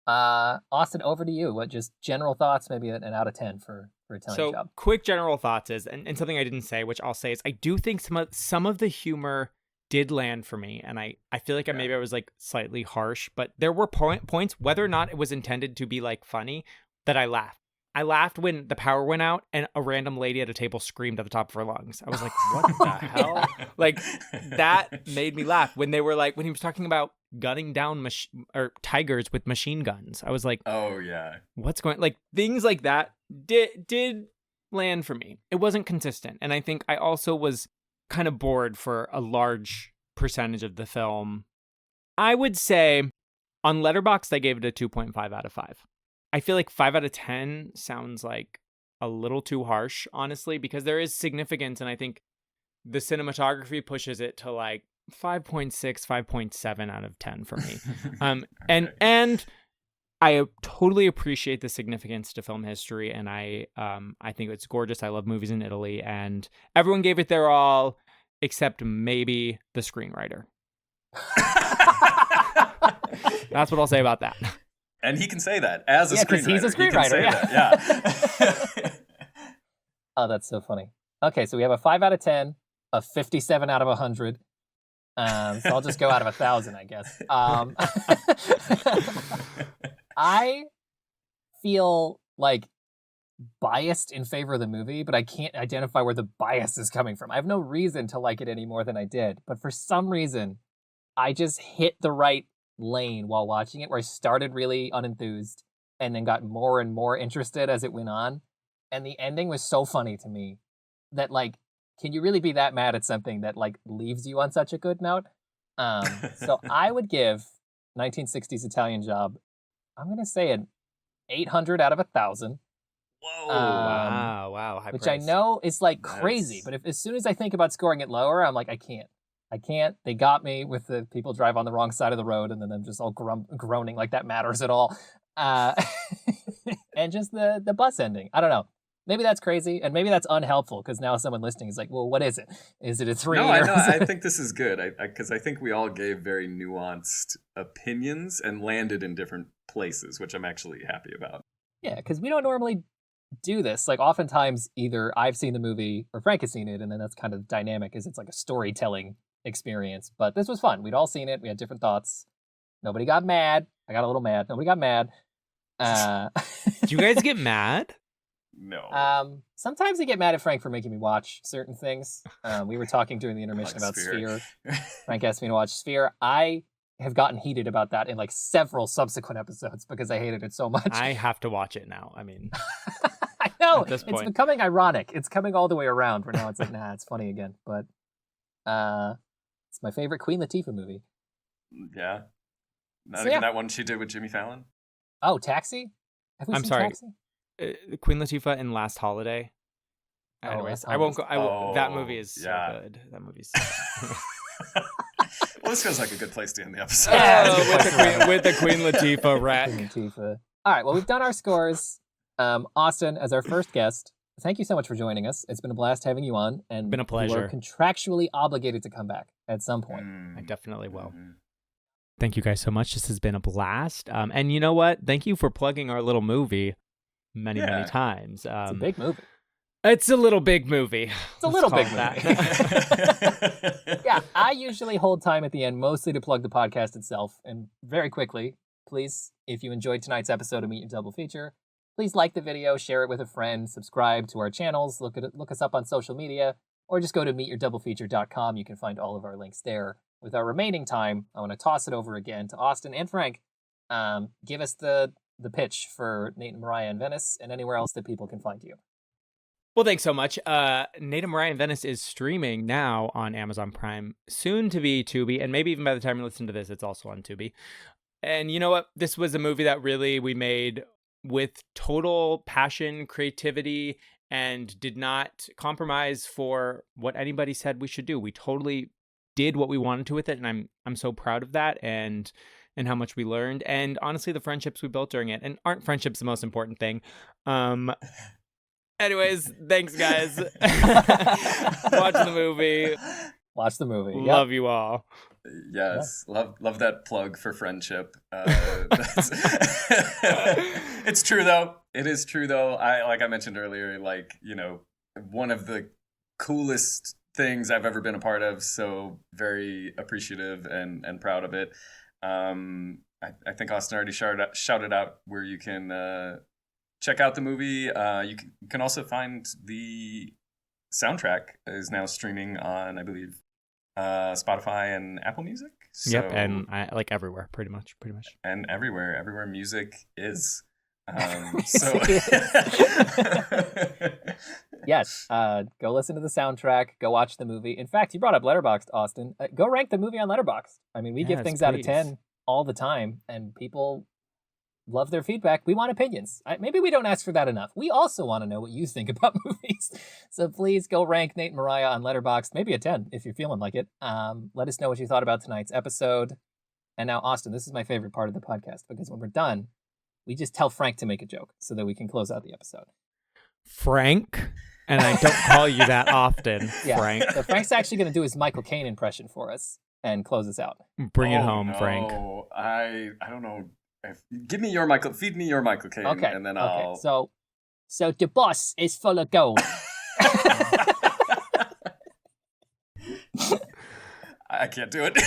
Austin, over to you. What just general thoughts? Maybe an out of 10 for a Tonic So job. quick general thoughts is, and something I didn't say, which I'll say, is I do think some of the humor did land for me, and I feel like maybe I was like slightly harsh, but there were points, whether or not it was intended to be like funny, that I laughed. I laughed when the power went out and a random lady at a table screamed at the top of her lungs. I was like, what the hell? Like, that made me laugh. When they were like, when he was talking about gunning down tigers with machine guns, I was like, oh yeah, what's going, like, things like that did land for me. It wasn't consistent. And I think I also was kind of bored for a large percentage of the film. I would say on Letterboxd, I gave it a 2.5 out of 5. I feel like 5 out of 10 sounds like a little too harsh, honestly, because there is significance, and I think the cinematography pushes it to like 5.6, 5.7 out of 10 for me. Okay. And I totally appreciate the significance to film history, and I think it's gorgeous. I love movies in Italy, and everyone gave it their all, except maybe the screenwriter. That's what I'll say about that. And he can say that as a screenwriter. Because he's a screenwriter. Yeah. Oh, that's so funny. Okay, so we have a 5 out of 10, a 57 out of 100. So I'll just go out of 1,000, I guess. I feel like biased in favor of the movie, but I can't identify where the bias is coming from. I have no reason to like it any more than I did, but for some reason, I just hit the right lane while watching it, where I started really unenthused and then got more and more interested as it went on. And the ending was so funny to me that, like, can you really be that mad at something that, like, leaves you on such a good note? So I would give 1960s Italian Job, I'm going to say an 800 out of 1,000. Whoa. Wow. High Which praise. I know is, like, crazy, but as soon as I think about scoring it lower, I'm like, I can't. They got me with the people drive on the wrong side of the road, and then I'm just all groaning like that matters at all. And just the bus ending. I don't know. Maybe that's crazy, and maybe that's unhelpful, because now someone listening is like, well, what is it? Is it a 3? No, I think this is good, because I think we all gave very nuanced opinions and landed in different places, which I'm actually happy about. Yeah, because we don't normally do this. Like, oftentimes, either I've seen the movie or Frank has seen it, and then that's kind of the dynamic, is it's like a storytelling experience. But this was fun. We'd all seen it. We had different thoughts. Nobody got mad. I got a little mad. Nobody got mad. Do you guys get mad? No. Sometimes I get mad at Frank for making me watch certain things. We were talking during the intermission Like about Sphere. Frank asked me to watch Sphere. I have gotten heated about that in like several subsequent episodes because I hated it so much. I have to watch it now. I mean, I know at this it's point. becoming ironic. It's coming all the way around where now it's like, nah, it's funny again. But it's my favorite Queen Latifah movie. Yeah. Not So, even yeah. that one she did with Jimmy Fallon? Oh, Taxi? Have we I'm seen sorry. Taxi? Queen Latifah in Last Holiday. Oh, Anyways, Last I won't go. Holiday. That movie is so Yeah. good. That movie's. Well, this feels like a good place to end the episode. Yeah, with the Queen Latifah wreck. Queen Latifah. All right, well, we've done our scores. Austin, as our first guest, thank you so much for joining us. It's been a blast having you on, and Been a pleasure. We're contractually obligated to come back at some point. I definitely will. Mhm. Thank you guys so much. This has been a blast. And you know what? Thank you for plugging our little movie many Yeah. times. It's a big movie. It's a little big movie. It's a little Let's big call movie. it that. Yeah, I usually hold time at the end mostly to plug the podcast itself. And very quickly, please, if you enjoyed tonight's episode of Meet Your Double Feature, please like the video, share it with a friend, subscribe to our channels, look us up on social media, or just go to meetyourdoublefeature.com. You can find all of our links there. With our remaining time, I want to toss it over again to Austin and Frank. Give us the pitch for Nate and Moriah in Venice and anywhere else that people can find you. Well, thanks so much. Native Moriah in Venice is streaming now on Amazon Prime, soon to be Tubi, and maybe even by the time you listen to this, it's also on Tubi. And you know what? This was a movie that really we made with total passion, creativity, and did not compromise for what anybody said we should do. We totally did what we wanted to with it, and I'm so proud of that, and how much we learned, and honestly, the friendships we built during it. And aren't friendships the most important thing? Anyways, thanks, guys. Watch the movie. Watch the movie. Love you all. Yes, love that plug for friendship. It's true though. It is true though. Like I mentioned earlier, like, you know, one of the coolest things I've ever been a part of. So very appreciative and proud of it. I think Austin already shouted out where you can check out the movie. You can also find the soundtrack is now streaming on, I believe, Spotify and Apple Music. So, yep, and like everywhere, pretty much. And everywhere music is. So yes, go listen to the soundtrack. Go watch the movie. In fact, you brought up Letterboxd, Austin. Go rank the movie on Letterboxd. I mean, we give things out of 10 all the time, and people love their feedback. We want opinions. Maybe we don't ask for that enough. We also want to know what you think about movies. So please go rank Nate and Moriah on Letterboxd, maybe a 10 if you're feeling like it. Let us know what you thought about tonight's episode. And now, Austin, this is my favorite part of the podcast, because when we're done, we just tell Frank to make a joke so that we can close out the episode. Frank? And I don't call you that often, yeah. Frank. So Frank's actually going to do his Michael Caine impression for us and close us out. Bring it home, Frank. I don't know. Feed me your Michael Caine, okay. And then I'll... Okay, so the boss is full of gold. I can't do it.